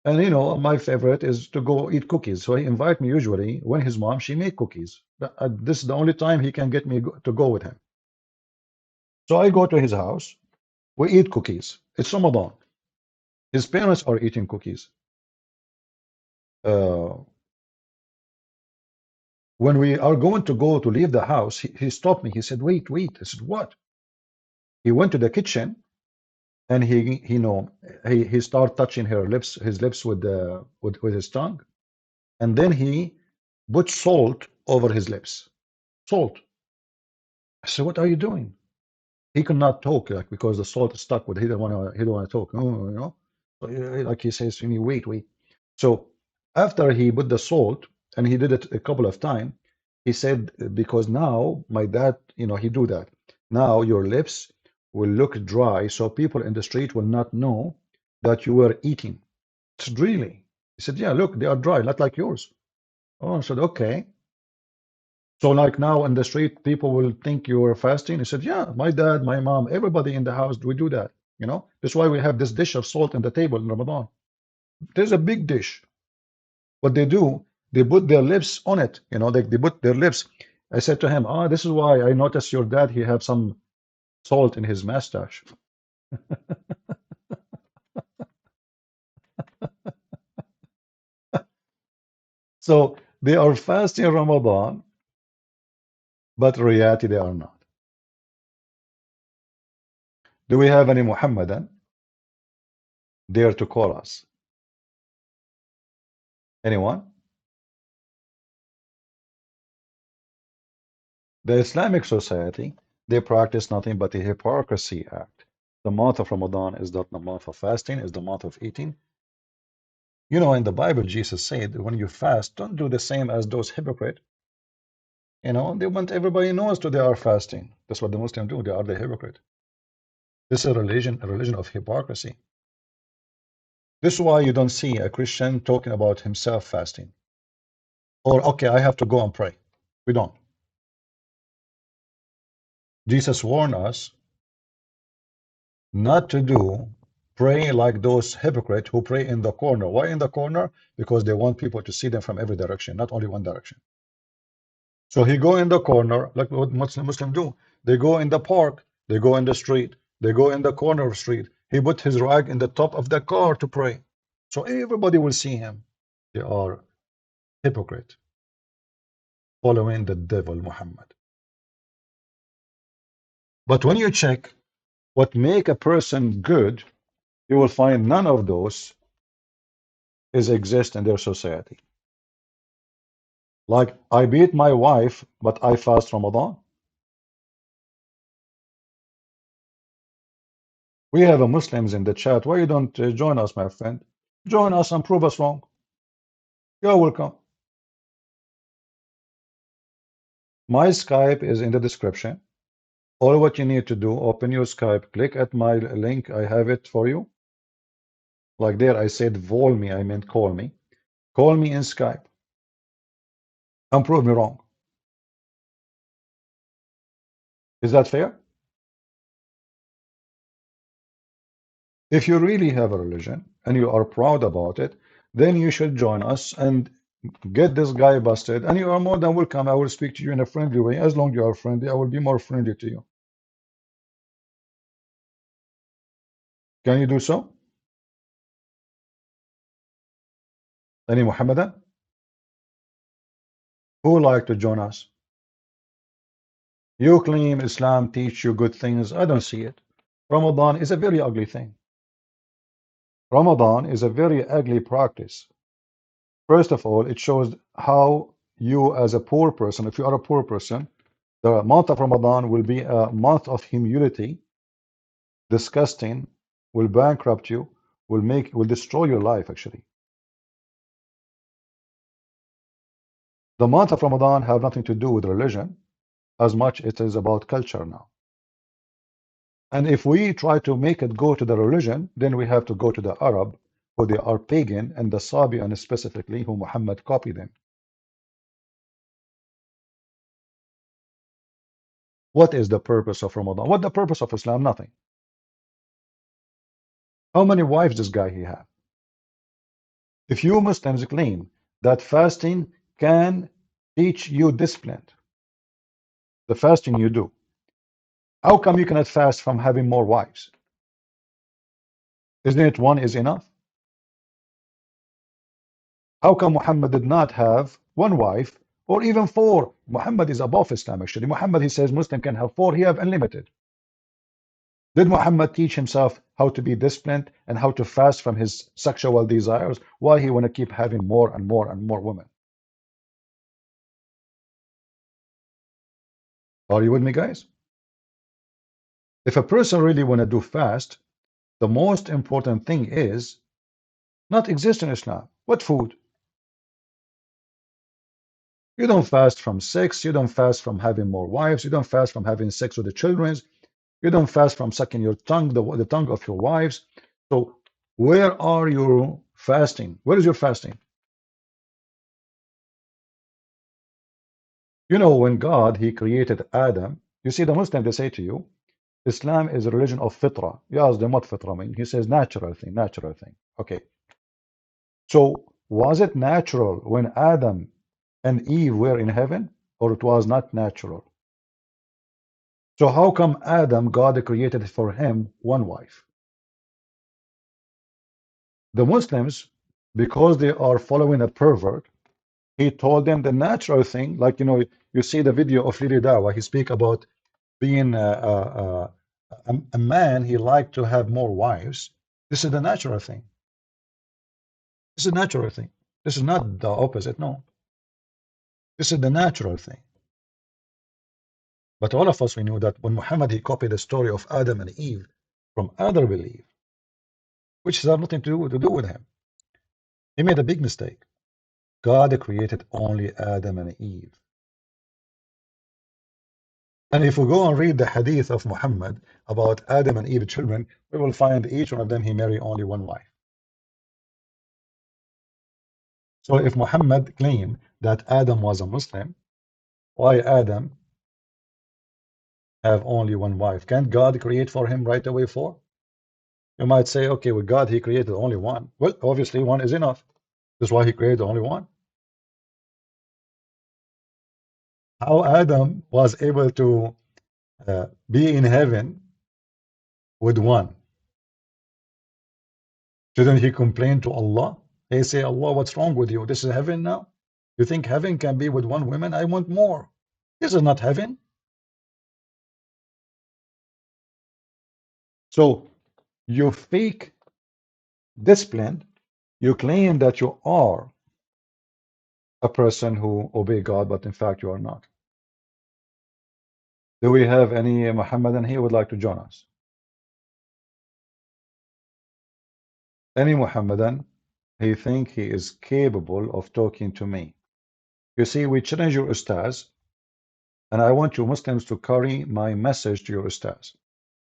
And you know, my favorite is to go eat cookies. So he invite me usually when his mom, she make cookies. This is the only time he can get me to go with him. So I go to his house, we eat cookies. It's Ramadan. His parents are eating cookies. Uh, when we are going to go to leave the house, he stopped me. He said, wait, wait. I said, what? He went to the kitchen and he started touching his lips with his tongue. And then he put salt over his lips. Salt. I said, what are you doing? He could not talk, like, because the salt is stuck with it. He don't want to talk. You know? So, like he says, wait, wait. So after he put the salt, and he did it a couple of times, he said, because now my dad, he do that. Now your lips will look dry, so people in the street will not know that you were eating. I said, really? He said, yeah, look, they are dry, not like yours. Oh, I said, okay. So like now in the street, people will think you were fasting. He said, yeah, my dad, my mom, everybody in the house, we do that. That's why we have this dish of salt on the table in Ramadan. There's a big dish. What they do, they put their lips on it. They put their lips. I said to him, this is why I noticed your dad, he have some salt in his mustache. So they are fasting Ramadan, but in reality they are not. Do we have any Muhammadan there to call us? Anyone? The Islamic society, they practice nothing but a hypocrisy act. The month of Ramadan is not the month of fasting, is the month of eating. In the Bible, Jesus said, when you fast, don't do the same as those hypocrites. They want everybody knows that they are fasting. That's what the Muslims do. They are the hypocrite. This is a religion of hypocrisy. This is why you don't see a Christian talking about himself fasting. Or, okay, I have to go and pray. We don't. Jesus warned us not to pray like those hypocrites who pray in the corner. Why in the corner? Because they want people to see them from every direction, not only one direction. So he go in the corner, like what Muslims do. They go in the park, they go in the street, they go in the corner of the street. He put his rag in the top of the car to pray. So everybody will see him. They are hypocrite, following the devil Muhammad. But when you check what make a person good, you will find none of those exist in their society. Like, I beat my wife, but I fast Ramadan. We have a Muslims in the chat. Why you don't join us, my friend? Join us and prove us wrong. You're welcome. My Skype is in the description. All what you need to do, open your Skype, click at my link. I have it for you. Like there, I said vol me, I meant call me. Call me in Skype and prove me wrong. Is that fair? If you really have a religion and you are proud about it, then you should join us and get this guy busted. And you are more than welcome. I will speak to you in a friendly way. As long as you are friendly, I will be more friendly to you. Can you do so? Any Muhammadan? Who would like to join us? You claim Islam teach you good things. I don't see it. Ramadan is a very ugly thing. Ramadan is a very ugly practice. First of all, it shows how you, as a poor person, if you are a poor person, the month of Ramadan will be a month of humility, disgusting, will bankrupt you, will destroy your life, actually. The month of Ramadan have nothing to do with religion as much it is about culture now. And if we try to make it go to the religion, then we have to go to the Arab, who they are pagan, and the Sabian specifically, who Muhammad copied them. What is the purpose of Ramadan? What the purpose of Islam? Nothing. How many wives does guy he have? If you Muslims claim that fasting can teach you discipline, the fasting you do, how come you cannot fast from having more wives? Isn't it one is enough? How come Muhammad did not have one wife or even four? Muhammad is above Islam, actually. Muhammad, he says Muslim can have four, he have unlimited. Did Muhammad teach himself how to be disciplined and how to fast from his sexual desires? Why he want to keep having more and more and more women? Are you with me, guys? If a person really want to do fast, the most important thing is not exist in Islam. What food? You don't fast from sex. You don't fast from having more wives. You don't fast from having sex with the children. You don't fast from sucking your tongue, the tongue of your wives. So where are you fasting? Where is your fasting? You know, when God, he created Adam, you see the Muslim, they say to you, Islam is a religion of fitra. You ask them what fitra mean. He says natural thing, natural thing. Okay. So was it natural when Adam and Eve were in heaven, or it was not natural? So how come Adam, God created for him one wife? The Muslims, because they are following a pervert, he told them the natural thing, like, you know, you see the video of Lili Dawa, he speak about being a man, he liked to have more wives. This is the natural thing. This is a natural thing. This is not the opposite, no. This is the natural thing. But all of us, we knew that when Muhammad, he copied the story of Adam and Eve from other belief, which has nothing to do with him. He made a big mistake. God created only Adam and Eve. And if we go and read the hadith of Muhammad about Adam and Eve children, we will find each one of them, he married only one wife. So if Muhammad claimed that Adam was a Muslim, why Adam have only one wife? Can't God create for him right away four? You might say, okay, with God, he created only one. Well, obviously one is enough. That's why he created only one. How Adam was able to be in heaven with one? Shouldn't he complain to Allah? They say, Allah, what's wrong with you? This is heaven now? You think heaven can be with one woman? I want more. This is not heaven. So you fake discipline. You claim that you are a person who obey God, but in fact you are not. Do we have any Muhammadan here who would like to join us? Any Muhammadan, he think he is capable of talking to me. You see, we challenge your Ustadz, and I want you Muslims to carry my message to your Ustadz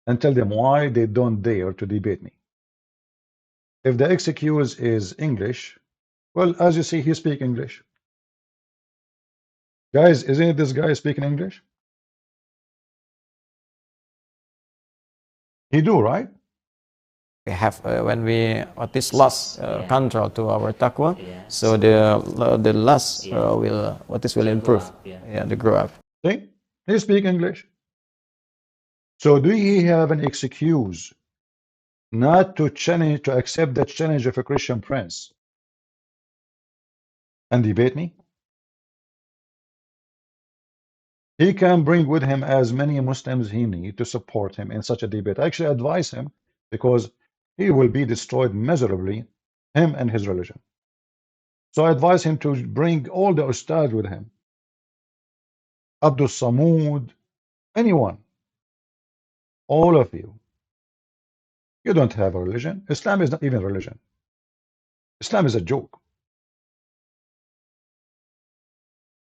and tell them why they don't dare to debate me. If the excuse is English, well, as you see, he speaks English. Guys, isn't this guy speaking English? He do, right? We have when we this lost control to our taqwa, so the lust will improve. Yeah, the grow up. See, he speak English. So do he have an excuse not to challenge, to accept the challenge of a Christian prince and debate me? He can bring with him as many Muslims he need to support him in such a debate. I actually advise him, because he will be destroyed miserably, him and his religion. So I advise him to bring all the Ustad with him. Abdul Samud, anyone, all of you. You don't have a religion. Islam is not even religion. Islam is a joke.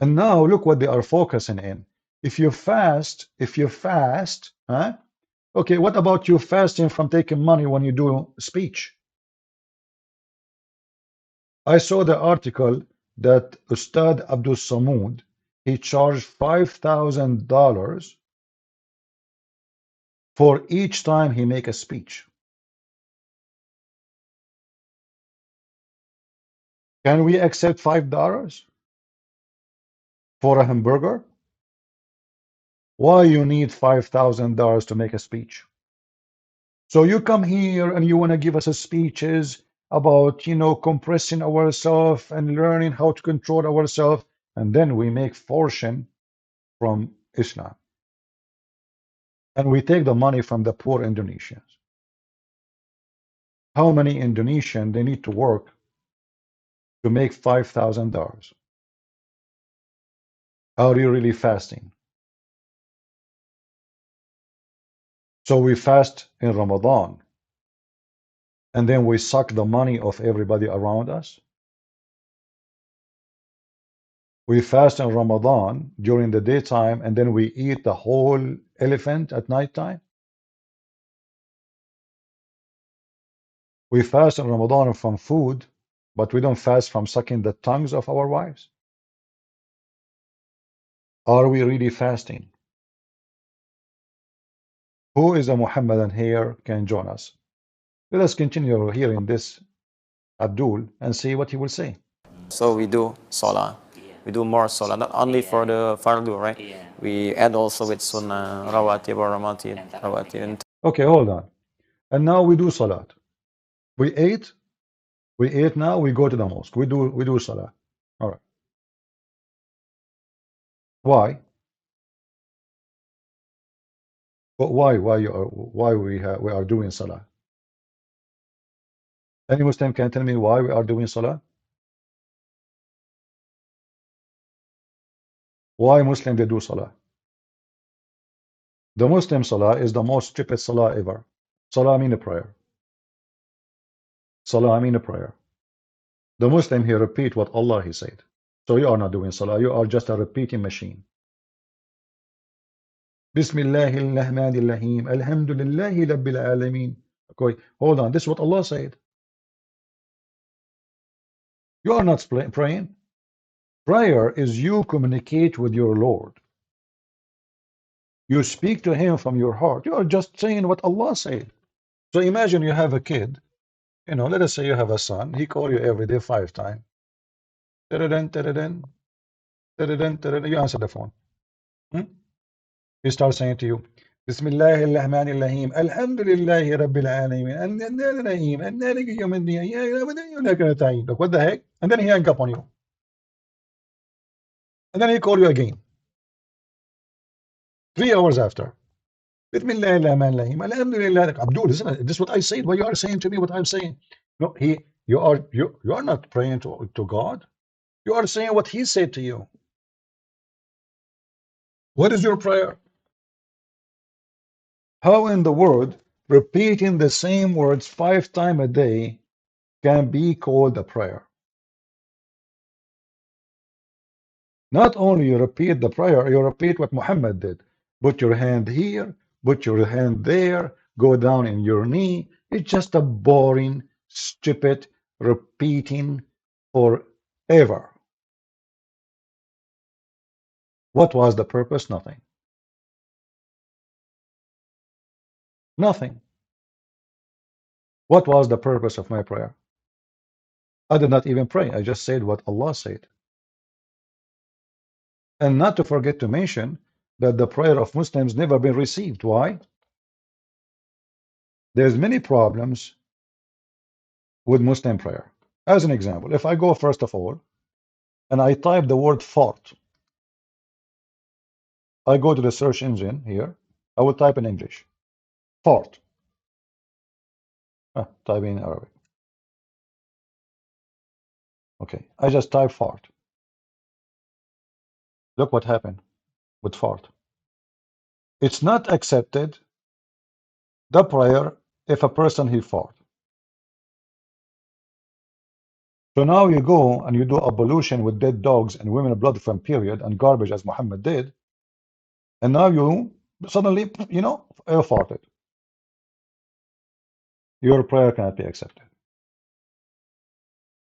And now look what they are focusing in. If you fast, huh? Okay, what about you fasting from taking money when you do speech? I saw the article that Ustad Abdul Samud, he charged $5,000 for each time he make a speech. Can we accept $5 for a hamburger? Why you need $5,000 to make a speech? So you come here and you want to give us a speeches about, compressing ourselves and learning how to control ourselves, and then we make fortune from Islam. And we take the money from the poor Indonesians. How many Indonesians they need to work to make $5,000? Are you really fasting? So we fast in Ramadan, and then we suck the money of everybody around us. We fast in Ramadan during the daytime, and then we eat the whole elephant at nighttime. We fast in Ramadan from food, but we don't fast from sucking the tongues of our wives. Are we really fasting? Who is a Muhammadan here can join us? Let us continue hearing this Abdul and see what he will say. So we do salah. We do more salah, not only for the fardu, right? We add also with sunnah, rawatib or rawatib. Okay, hold on. And now we do salat. We ate now, we go to the mosque. We do salah. All right. Why? But why we are doing salah? Any Muslim can tell me why we are doing salah? Why Muslim they do salah? The Muslim salah is the most stupid salah ever. Salah mean a prayer. Salah mean a prayer. The Muslim here repeat what Allah he said. So you are not doing salah, you are just a repeating machine. Bismillahirrahmanirrahim. Alhamdulillahi Rabbil Alameen. Okay, hold on. This is what Allah said. You are not praying. Prayer is you communicate with your Lord. You speak to him from your heart. You are just saying what Allah said. So imagine you have a kid. Let us say you have a son. He call you every day 5 times. You answer the phone. He starts saying to you, Bismillahirrahmanirrahim. Alhamdulillahi Rabbil Alameen. Look, what the heck? And then he hang up on you. And then he call you again. 3 hours after. Bismillahirrahmanirrahim. Alhamdulillah. Abdul, isn't this what I said? What you are saying to me, what I'm saying? No, you are not praying to God. You are saying what he said to you. What is your prayer? How in the world repeating the same words 5 times a day can be called a prayer? Not only you repeat the prayer, you repeat what Muhammad did. Put your hand here, put your hand there, go down in your knee. It's just a boring, stupid repeating forever. What was the purpose? Nothing. Nothing. What was the purpose of my prayer? I did not even pray. I just said what Allah said. And not to forget to mention that the prayer of Muslims never been received. Why? There's many problems with Muslim prayer. As an example, if I go first of all and I type the word fart, I go to the search engine here, I will type in English, fart. Type in Arabic. Okay, I just type fart. Look what happened with fart. It's not accepted, the prayer, if a person he fart. So now you go and you do ablution with dead dogs and women blood from period and garbage as Muhammad did, and now you suddenly, air farted. Your prayer cannot be accepted.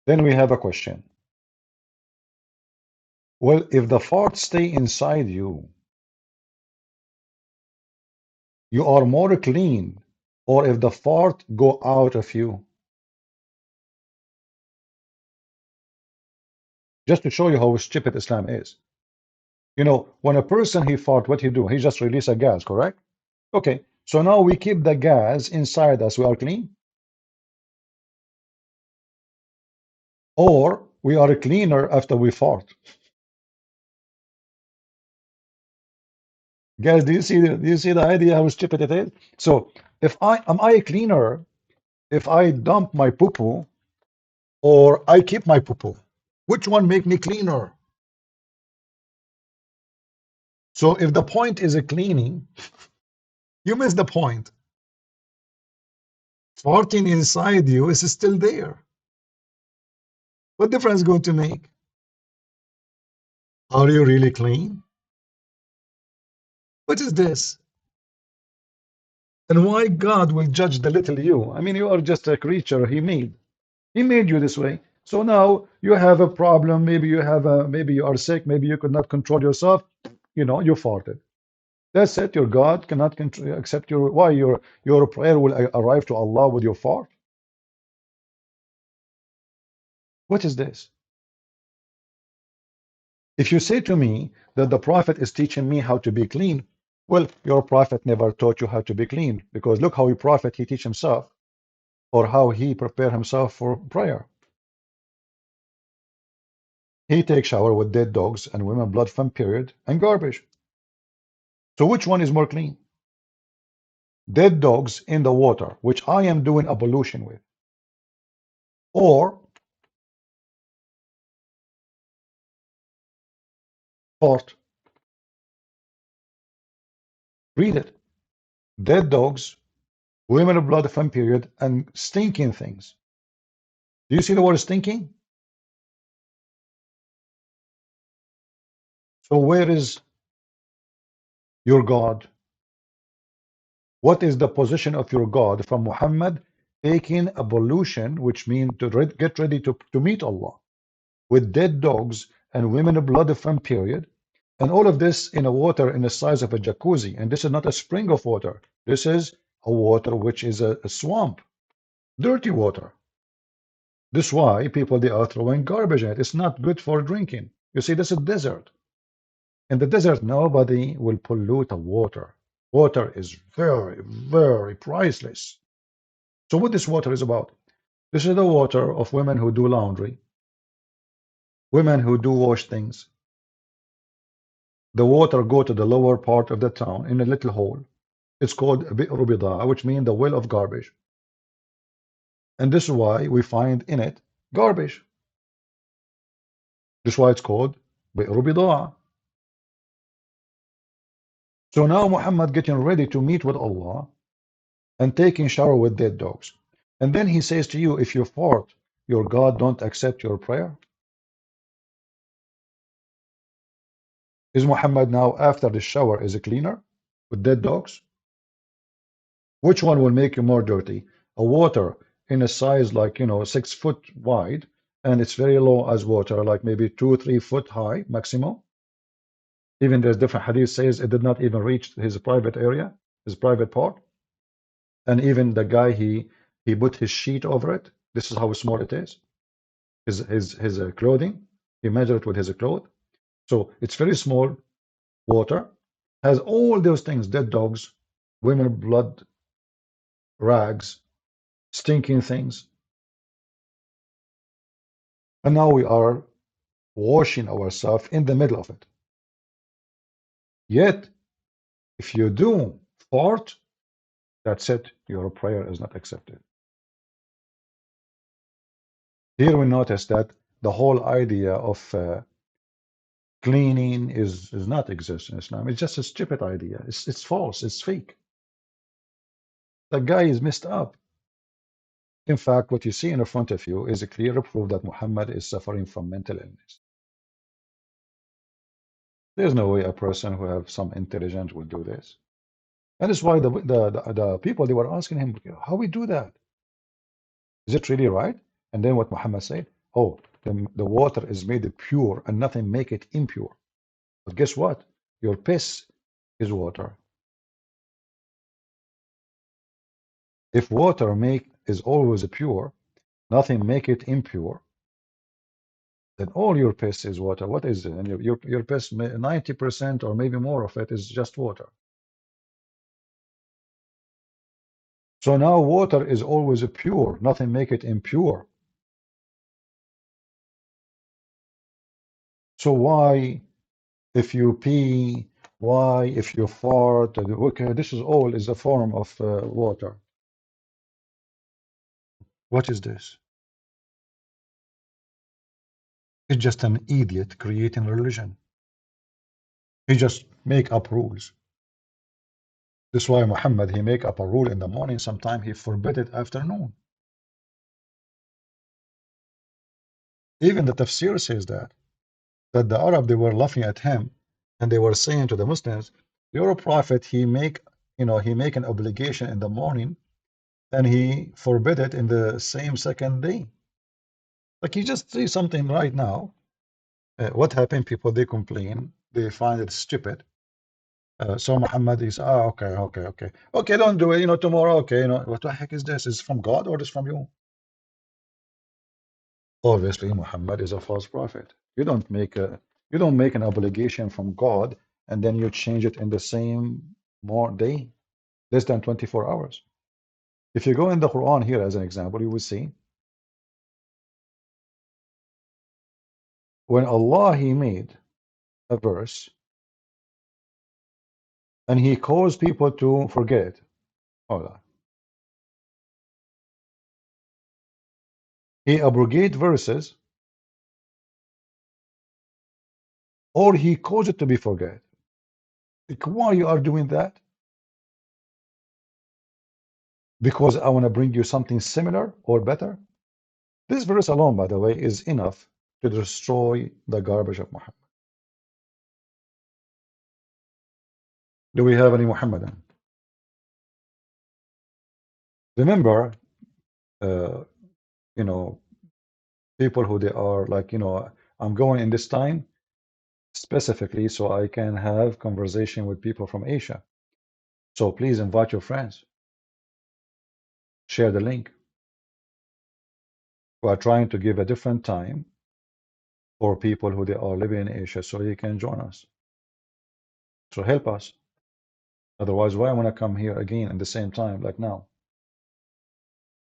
Then we have a question. Well, if the fart stay inside you, you are more clean, or if the fart go out of you. Just to show you how stupid Islam is. When a person he fart, what he do? He just release a gas, correct? Okay, so now we keep the gas inside us, we are clean? Or we are cleaner after we fart? Guys, do you see the idea how stupid it is? So if am I cleaner if I dump my poo-poo or I keep my poo-poo? Which one make me cleaner? So if the point is a cleaning, you miss the point. Farting inside you is still there. What difference going to make? Are you really clean? What is this? And why God will judge the little you? I mean, you are just a creature he made. He made you this way. So now you have a problem. Maybe maybe you are sick. Maybe you could not control yourself. You farted. That's it. Your God cannot accept your prayer will arrive to Allah with your fart. What is this? If you say to me that the Prophet is teaching me how to be clean, well, your Prophet never taught you how to be clean, because look how a Prophet he teach himself, or how he prepare himself for prayer. He takes shower with dead dogs and women blood from period and garbage. So which one is more clean? Dead dogs in the water, which I am doing ablution with, or fart? Read it. Dead dogs, women of blood from period, and stinking things. Do you see the word stinking? So where is your God? What is the position of your God from Muhammad taking ablution, which means to get ready to meet Allah, with dead dogs and women of blood from period, and all of this in a water in the size of a jacuzzi? And this is not a spring of water. This is a water which is a swamp, dirty water. This is why people, they are throwing garbage in it. It's not good for drinking. You see, this is desert. In the desert, nobody will pollute the water. Water is very, very priceless. So what this water is about? This is the water of women who do laundry, women who do wash things. The water go to the lower part of the town in a little hole. It's called bi'ru bida'a, which means the well of garbage. And this is why we find in it garbage. This is why it's called bi'ru bida'a. So now Muhammad getting ready to meet with Allah and taking shower with dead dogs. And then he says to you, if you fart, your God don't accept your prayer. Is Muhammad now after the shower is a cleaner with dead dogs? Which one will make you more dirty? A water in a size like 6 foot wide, and it's very low as water, like maybe 2-3 foot high maximum. Even there's different hadith says it did not even reach his private area, his private part. And even the guy he put his sheet over it. This is how small it is. His clothing. He measured it with his clothes. So it's very small water, has all those things: dead dogs, women blood, rags, stinking things. And now we are washing ourselves in the middle of it. Yet, if you do fart, that's it, your prayer is not accepted. Here we notice that the whole idea of cleaning is not exist in Islam. It's just a stupid idea. It's false. It's fake. The guy is messed up. In fact, what you see in front of you is a clear proof that Muhammad is suffering from mental illness. There's no way a person who have some intelligence will do this. And that's why the people, they were asking him, how we do that? Is it really right? And then what Muhammad said, oh, the water is made pure and nothing make it impure. But guess what? Your piss is water. If water is always pure, nothing make it impure, then all your piss is water. What is it? And your piss, 90% or maybe more of it is just water. So now water is always pure. Nothing make it impure. So why, if you pee, why, if you fart, okay, this is all is a form of water. What is this? It's just an idiot creating religion. He just make up rules. This is why Muhammad, he make up a rule in the morning, sometime he forbid it afternoon. Even the tafsir says that the Arab, they were laughing at him, and they were saying to the Muslims, your prophet, he make an obligation in the morning, and he forbid it in the same second day. Like, you just see something right now. What happened? People, they complain, they find it stupid. So Muhammad is, okay, don't do it, tomorrow, okay, what the heck is this? Is from God or is from you? Obviously, Muhammad is a false prophet. You don't make an obligation from God and then you change it in the same day, less than 24 hours. If you go in the Quran here as an example, you will see when Allah, he made a verse and he caused people to forget it. Hold on. He abrogate verses or he caused it to be forget. Like, why you are doing that? Because I want to bring you something similar or better? This verse alone, by the way, is enough to destroy the garbage of Muhammad. Do we have any Muhammadan? Remember, people who they are like, I'm going in this time specifically so I can have conversation with people from Asia. So please invite your friends. Share the link. We are trying to give a different time for people who they are living in Asia so you can join us. So help us. Otherwise, why I want to come here again at the same time like now?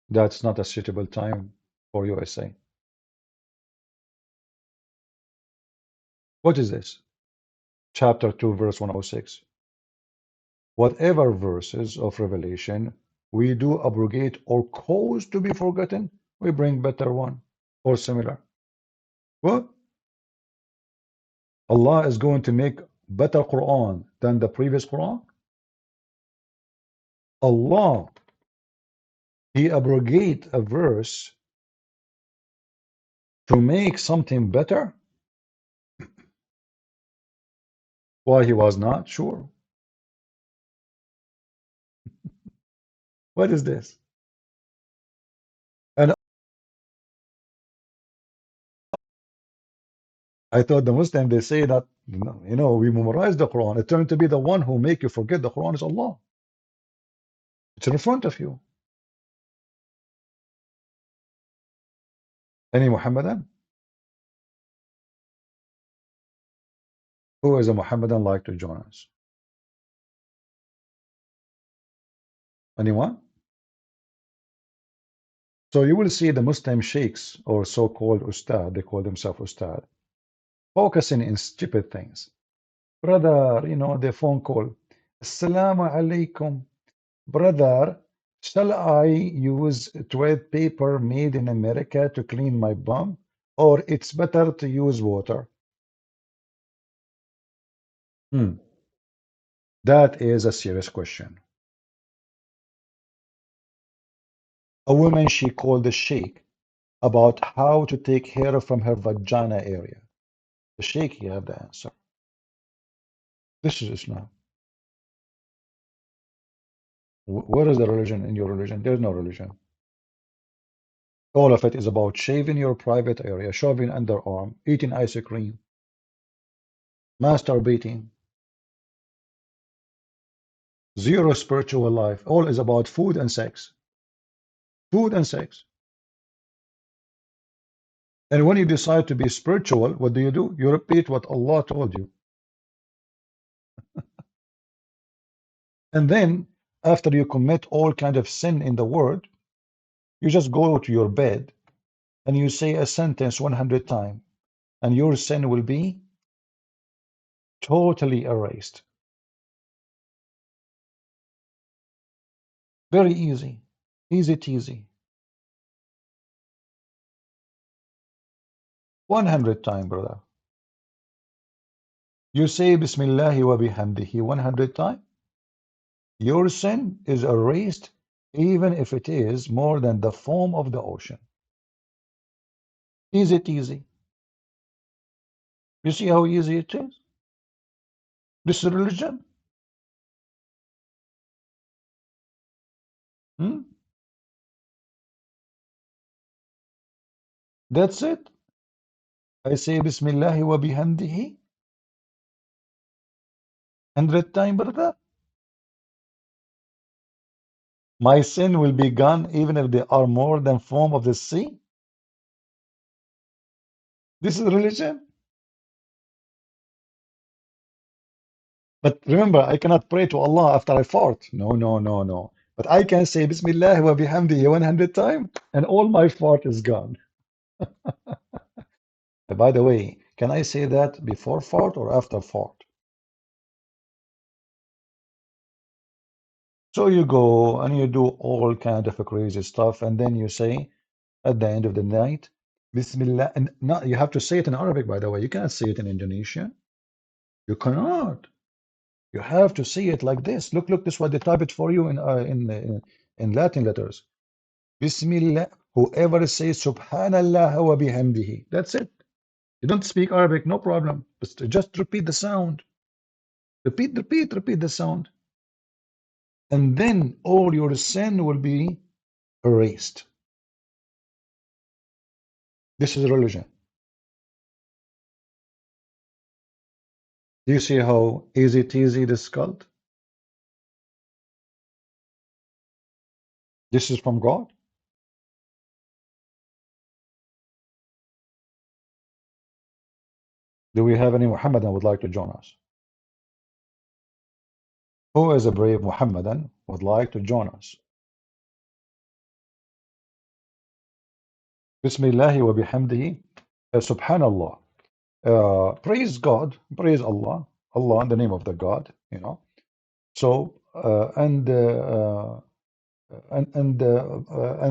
That's not a suitable time for USA. What is this? Chapter 2, verse 106. Whatever verses of Revelation we do abrogate or cause to be forgotten, we bring better one or similar. What? Allah is going to make better Quran than the previous Quran? Allah, he abrogate a verse to make something better? Why he was not sure? What is this? And I thought the Muslim, they say that, we memorize the Quran. It turned to be the one who make you forget the Quran is Allah. It's in front of you. Any Muhammadan? Who is a Muhammadan like to join us? Anyone? So you will see the Muslim sheikhs or so-called Ustad, they call themselves Ustad, focusing in stupid things. Brother, the phone call. Assalamu alaikum. Brother, shall I use toilet paper made in America to clean my bum? or it's better to use water? That is a serious question. A woman, she called the sheikh about how to take hair from her vagina area. The sheikh, he had the answer. This is Islam. Where is the religion in your religion? There's no religion. All of it is about shaving your private area, shoving underarm, eating ice cream, masturbating, zero spiritual life. All is about food and sex. Food and sex. And when you decide to be spiritual, what do? You repeat what Allah told you. And then, after you commit all kind of sin in the world, you just go to your bed and you say a sentence 100 times, and your sin will be totally erased. Very easy. Easy teasy. 100 times, brother. You say Bismillahi wa bihamdihi 100 times, your sin is erased even if it is more than the foam of the ocean. Easy teasy. You see how easy it is? This is religion. That's it. I say Bismillahi wa bihamdihi 100 times, brother. My sin will be gone even if they are more than foam of the sea. This is religion. But remember, I cannot pray to Allah after I fart. No, no, no, no. But I can say Bismillah wa bihamdihi 100 times and all my fart is gone. By the way, can I say that before fart or after fart? So you go and you do all kind of crazy stuff, and then you say at the end of the night, Bismillah, and not, you have to say it in Arabic, by the way. You cannot say it in Indonesian. You cannot. You have to say it like this. Look, look, this is what they type it for you in Latin letters. Bismillah. Whoever says Subhanallah wa bihamdihi. That's it. You don't speak Arabic, no problem. Just repeat the sound. Repeat, repeat, repeat the sound. And then all your sin will be erased. This is religion. Do you see how easy teasy this cult? This is from God. Do we have any Muhammadan would like to join us? Who is a brave Muhammadan would like to join us? Bismillahi wa bihamdihi. Subhanallah. Praise God, praise Allah, Allah in the name of the God, you know. So and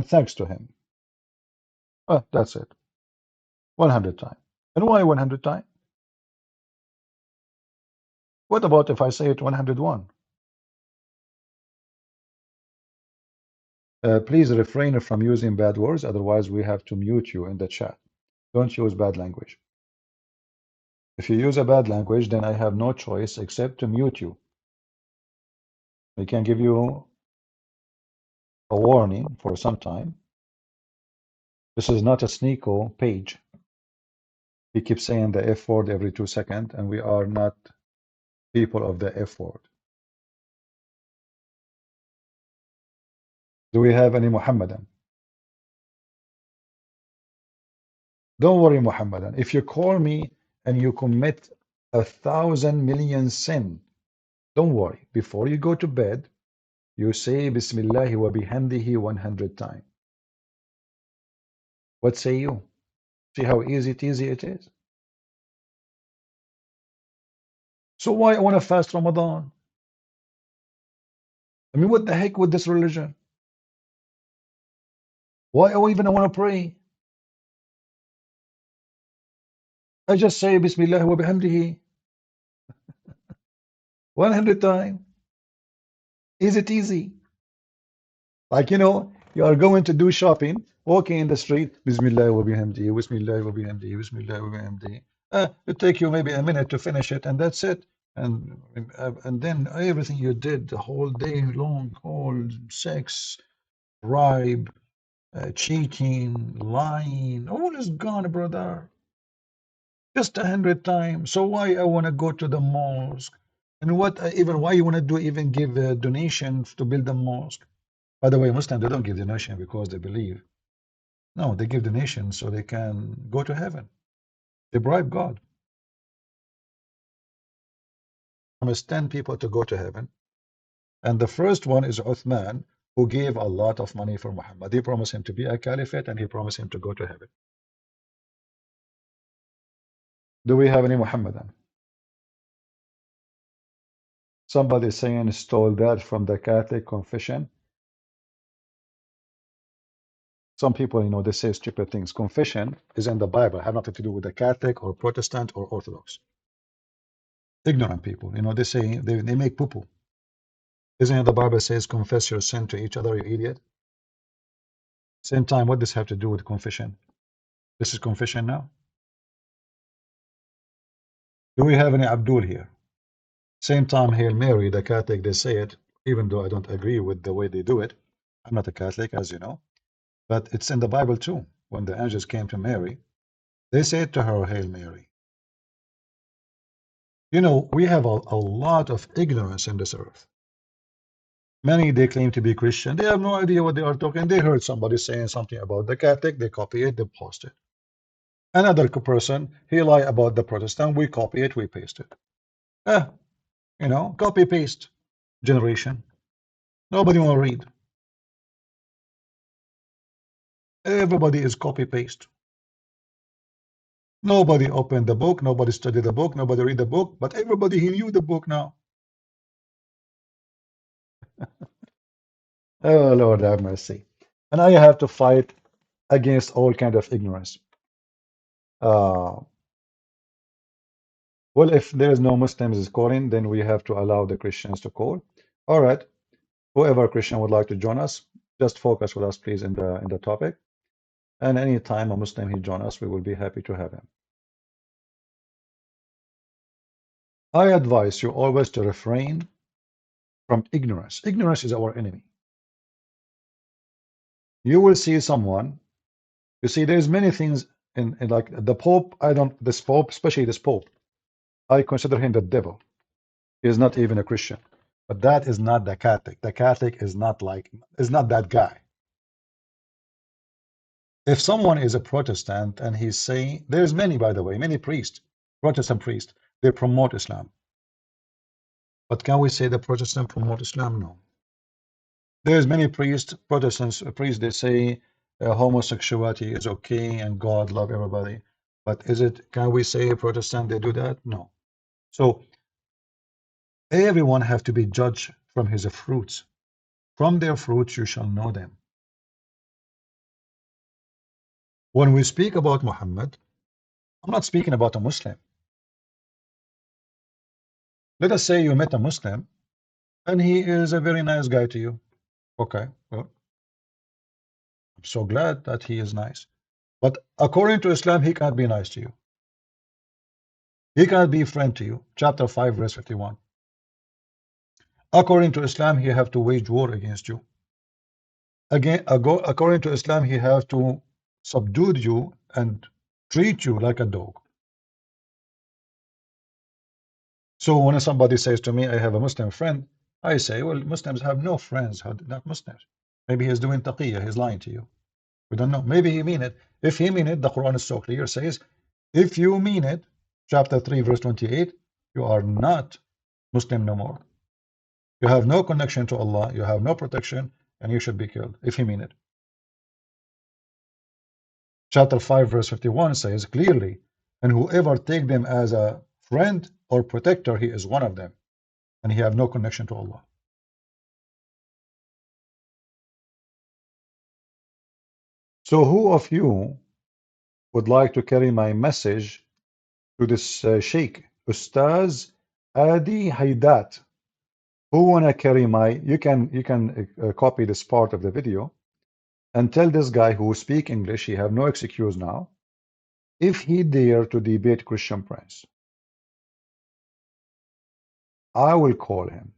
thanks to Him. That's it. 100 times. And why 100 times? What about if I say it 101? Please refrain from using bad words, otherwise we have to mute you in the chat. Don't use bad language. If you use a bad language, then I have no choice except to mute you. I can give you a warning for some time. This is not a Sneeko page. He keeps saying the F word every 2 seconds, and we are not people of the F word. Do we have any Muhammadan? Don't worry, Muhammadan. If you call me and you commit 1,000 million sin, don't worry. Before you go to bed, you say Bismillahi wa bihamdihi 100 times. What say you? See how easy it is? So why I want to fast Ramadan? I mean, what the heck with this religion? Why I even want to pray? I just say Bismillah wa bihamdihi 100 times. Is it easy? Like, you are going to do shopping, walking in the street, Bismillah wa bihamdihi, Bismillah wa bihamdihi, Bismillah wa bihamdihi. It take you maybe a minute to finish it, and that's it. And then everything you did the whole day long, all sex, bribe, cheating, lying, all is gone, brother. Just 100 times. So why I want to go to the mosque? And even why you want to do even give a donation to build a mosque? By the way, Muslims, they don't give donation because they believe. No, they give donation so they can go to heaven. They bribe God. Promise 10 people to go to heaven. And the first one is Uthman, who gave a lot of money for Muhammad. He promised him to be a caliphate and he promised him to go to heaven. Do we have any Muhammadan? Somebody saying stole that from the Catholic confession. Some people, they say stupid things. Confession is in the Bible, have nothing to do with the Catholic or Protestant or Orthodox. Ignorant people, they say they make poo-poo. Isn't it the Bible says confess your sin to each other, you idiot? Same time, what does this have to do with confession? This is confession now. Do we have any Abdul here? Same time, Hail Mary, the Catholic, they say it, even though I don't agree with the way they do it. I'm not a Catholic, as you know. But it's in the Bible too. When the angels came to Mary, they said to her, Hail Mary. We have a lot of ignorance in this earth. Many, they claim to be Christian. They have no idea what they are talking. They heard somebody saying something about the Catholic. They copy it, they post it. Another person, he lie about the Protestant. We copy it, we paste it. Copy paste generation. Nobody want to read. Everybody is copy paste. Nobody opened the book. Nobody studied the book. Nobody read the book. But everybody, he knew the book now. Oh, Lord have mercy. And I have to fight against all kind of ignorance. Well, if there is no Muslims calling, then we have to allow the Christians to call. All right. Whoever Christian would like to join us, just focus with us, please, in the topic. And any time a Muslim he join us, we will be happy to have him. I advise you always to refrain from ignorance. Ignorance is our enemy. You will see someone. You see, there's many things in like the Pope. This Pope, especially this Pope, I consider him the devil. He is not even a Christian. But that is not the Catholic. The Catholic is not that guy. If someone is a Protestant and he's saying, there's many, by the way, many priests, Protestant priests, they promote Islam. But can we say the Protestant promote Islam? No. There's many priests, Protestants, priests, they say homosexuality is okay and God love everybody. But can we say Protestant, they do that? No. So everyone have to be judged from his fruits. From their fruits you shall know them. When we speak about Muhammad, I'm not speaking about a Muslim. Let us say you met a Muslim and he is a very nice guy to you. Okay, well, I'm so glad that he is nice. But according to Islam, he can't be nice to you. He cannot be a friend to you. Chapter 5, verse 51. According to Islam, he have to wage war against you. Again, according to Islam, he have to subdue you and treat you like a dog. So when somebody says to me, I have a Muslim friend, I say, well, Muslims have no friends, not Muslims. Maybe he's doing taqiyya, he's lying to you. We don't know. Maybe he mean it. If he mean it, the Quran is so clear, says, if you mean it, chapter 3, verse 28, you are not Muslim no more. You have no connection to Allah, you have no protection, and you should be killed, if he mean it. Chapter 5, verse 51 says clearly, and whoever take them as a friend or protector, he is one of them, and he have no connection to Allah. So who of you would like to carry my message to this sheikh, Ustadz Adi Hidayat. Who wanna carry my? You can copy this part of the video and tell this guy who speak English he have no excuse now. If he dare to debate Christian Prince, I will call him.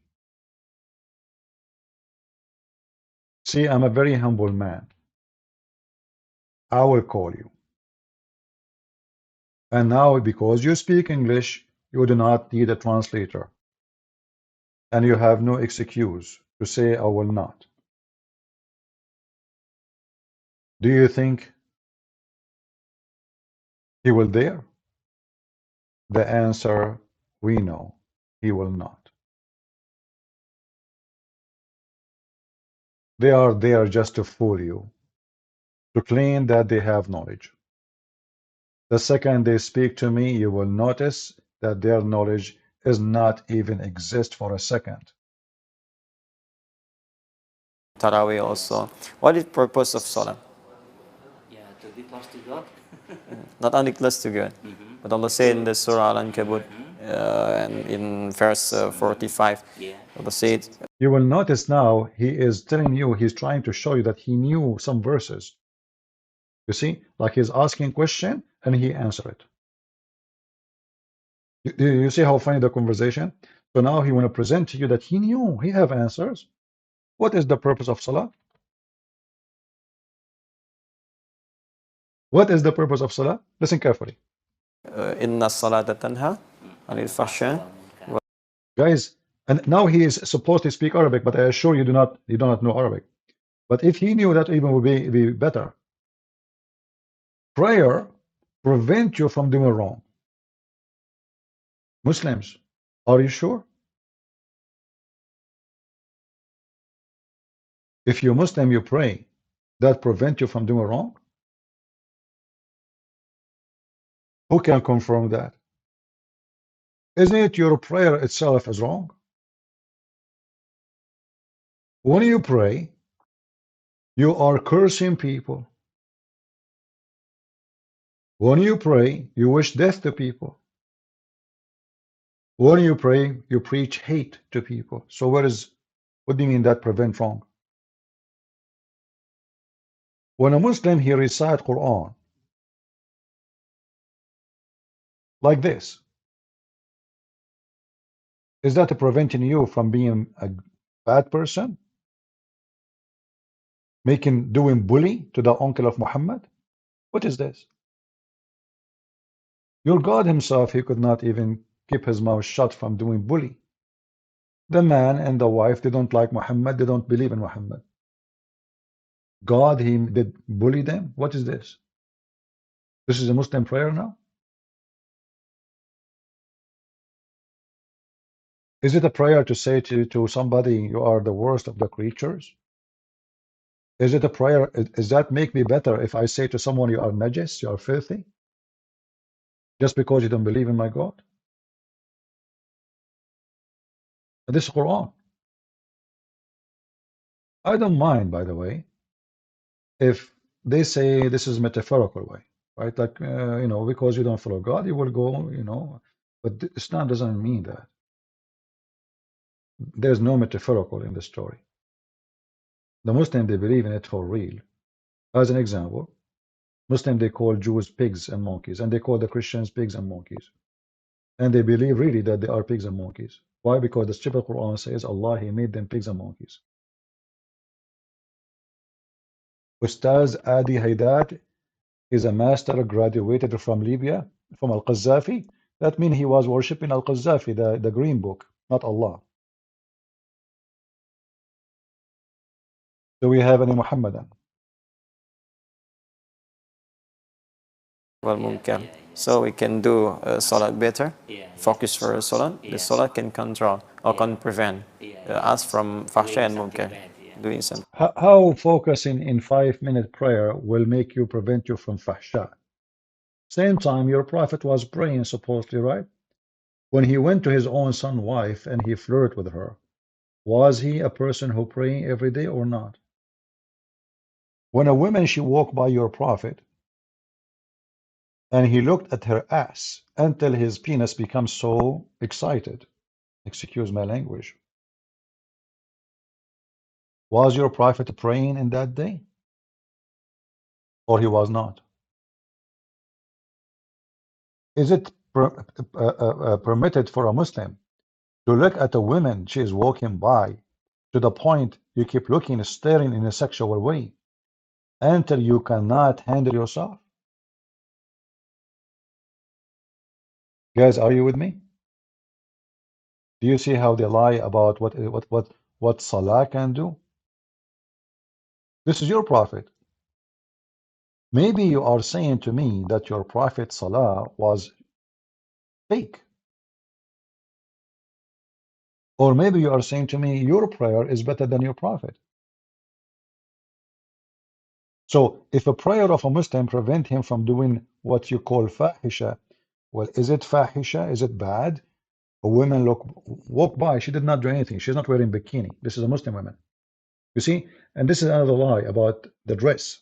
See, I'm a very humble man. I will call you. And now, because you speak English, you do not need a translator. And you have no excuse to say, I will not. Do you think he will dare? The answer, we know. He will not. They are there just to fool you, to claim that they have knowledge. The second they speak to me, you will notice that their knowledge does not even exist for a second. Taraweeh also. What is the purpose of Salah? Yeah, to be close to God. Not only close to God, but Allah said in the Surah Al-Ankabut, and in verse 45, Allah said, You will notice now he is telling you, he's trying to show you that he knew some verses. You see, like he's asking a question and he answered it. You see how funny the conversation? So now he want to present to you that he knew, he have answers. What is the purpose of Salah? What is the purpose of Salah? Listen carefully. Inna salata tanha anil fahsha. Guys, and now he is supposed to speak Arabic, but I assure you do not know Arabic. But if he knew that, even would be better. Prayer prevent you from doing wrong. Muslims, are you sure? If you're Muslim, you pray, that prevent you from doing wrong? Who can confirm that? Isn't it your prayer itself is wrong? When you pray, you are cursing people. When you pray, you wish death to people. When you pray, you preach hate to people. So what do you mean that prevent wrong? When a Muslim, he recite Quran like this, is that preventing you from being a bad person? Doing bully to the uncle of Muhammad? What is this? Your God himself, he could not even keep his mouth shut from doing bully. The man and the wife, they don't like Muhammad, they don't believe in Muhammad. God, he did bully them? What is this? This is a Muslim prayer now? Is it a prayer to say to somebody, you are the worst of the creatures? Is it a prayer, does that make me better if I say to someone, you are najis, you are filthy? Just because you don't believe in my God? This is Quran. I don't mind, by the way, if they say this is metaphorical way, right? Like, because you don't follow God, you will go, but Islam doesn't mean that. There's no metaphorical in the story. The Muslim, they believe in it for real. As an example, Muslim, they call Jews pigs and monkeys, and they call the Christians pigs and monkeys. And they believe really that they are pigs and monkeys. Why? Because the stupid Quran says Allah, he made them pigs and monkeys. Ustadz Adi Hidayat is a master graduated from Libya, from Al-Qaddafi. That means he was worshipping Al-Qaddafi, the green book, not Allah. Do we have any Muhammadan? Well, munkar. So we can do Salat better, focus for Salat. The Salat can control or can prevent us from fahsha and munkar. Doing something. How focusing in 5-minute prayer will make you prevent you from fahsha? Same time, your prophet was praying, supposedly, right? When he went to his own son's wife and he flirted with her, was he a person who praying every day or not? When a woman, she walked by your prophet And he looked at her ass until his penis becomes so excited. Excuse my language. Was your prophet praying in that day? Or he was not? Is it permitted for a Muslim to look at a woman she is walking by to the point you keep looking, staring in a sexual way until you cannot handle yourself? Guys, are you with me? Do you see how they lie about what Salah can do? This is your prophet. Maybe you are saying to me that your prophet Salah was fake. Or maybe you are saying to me your prayer is better than your prophet. So if a prayer of a Muslim prevent him from doing what you call fahisha, well, is it fahisha? Is it bad? A woman walk by, she did not do anything. She's not wearing bikini. This is a Muslim woman. You see? And this is another lie about the dress.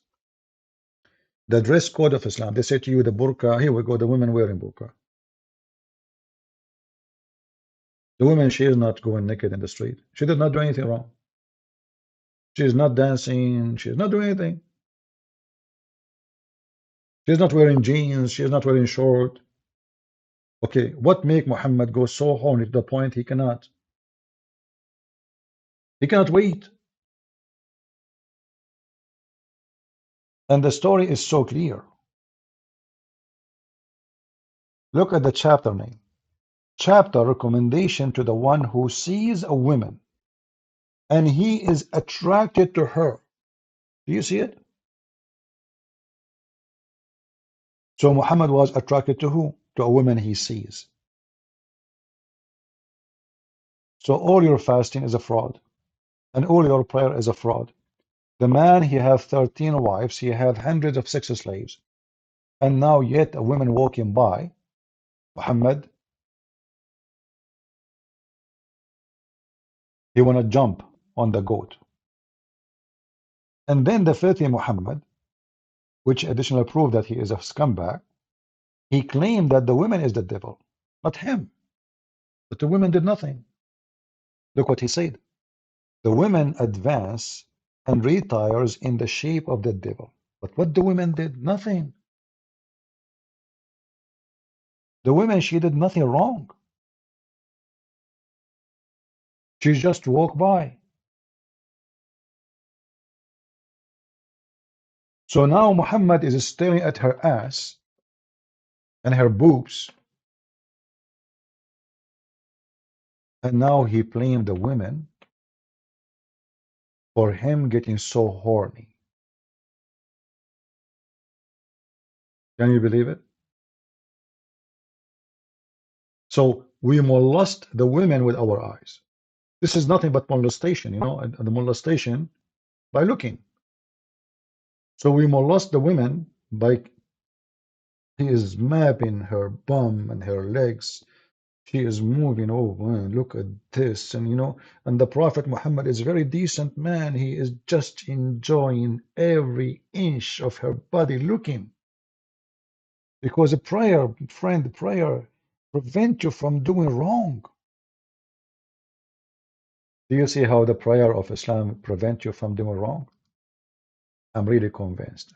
The dress code of Islam. They say to you the burqa, here we go, the women wearing burqa. The woman, she is not going naked in the street. She did not do anything wrong. She is not dancing. She is not doing anything. She is not wearing jeans. She is not wearing short. Okay, what make Muhammad go so horny to the point he cannot wait? And the story is so clear. Look at the chapter name. Chapter recommendation to the one who sees a woman and he is attracted to her. Do you see it? So Muhammad was attracted to who? To a woman he sees. So all your fasting is a fraud, and all your prayer is a fraud. The man, he have 13 wives, he have hundreds of sex slaves, and now yet a woman walking by, Muhammad, he want to jump on the goat. And then the filthy Muhammad, which additional proof that he is a scumbag, he claimed that the woman is the devil, not him. But the women did nothing. Look what he said. The women advance and retires in the shape of the devil. But what the women did? Nothing. The woman, she did nothing wrong. She just walked by. So now Muhammad is staring at her ass and her boobs. And now he blamed the women for him getting so horny. Can you believe it? So we molest the women with our eyes. This is nothing but molestation, you know, and the molestation by looking. So we molest the women by, he is mapping her bum and her legs. She is moving. Oh man, look at this. And you know, and the Prophet Muhammad is a very decent man. He is just enjoying every inch of her body looking. Because a prayer, friend, prayer prevent you from doing wrong. Do you see how the prayer of Islam prevent you from doing wrong? I'm really convinced.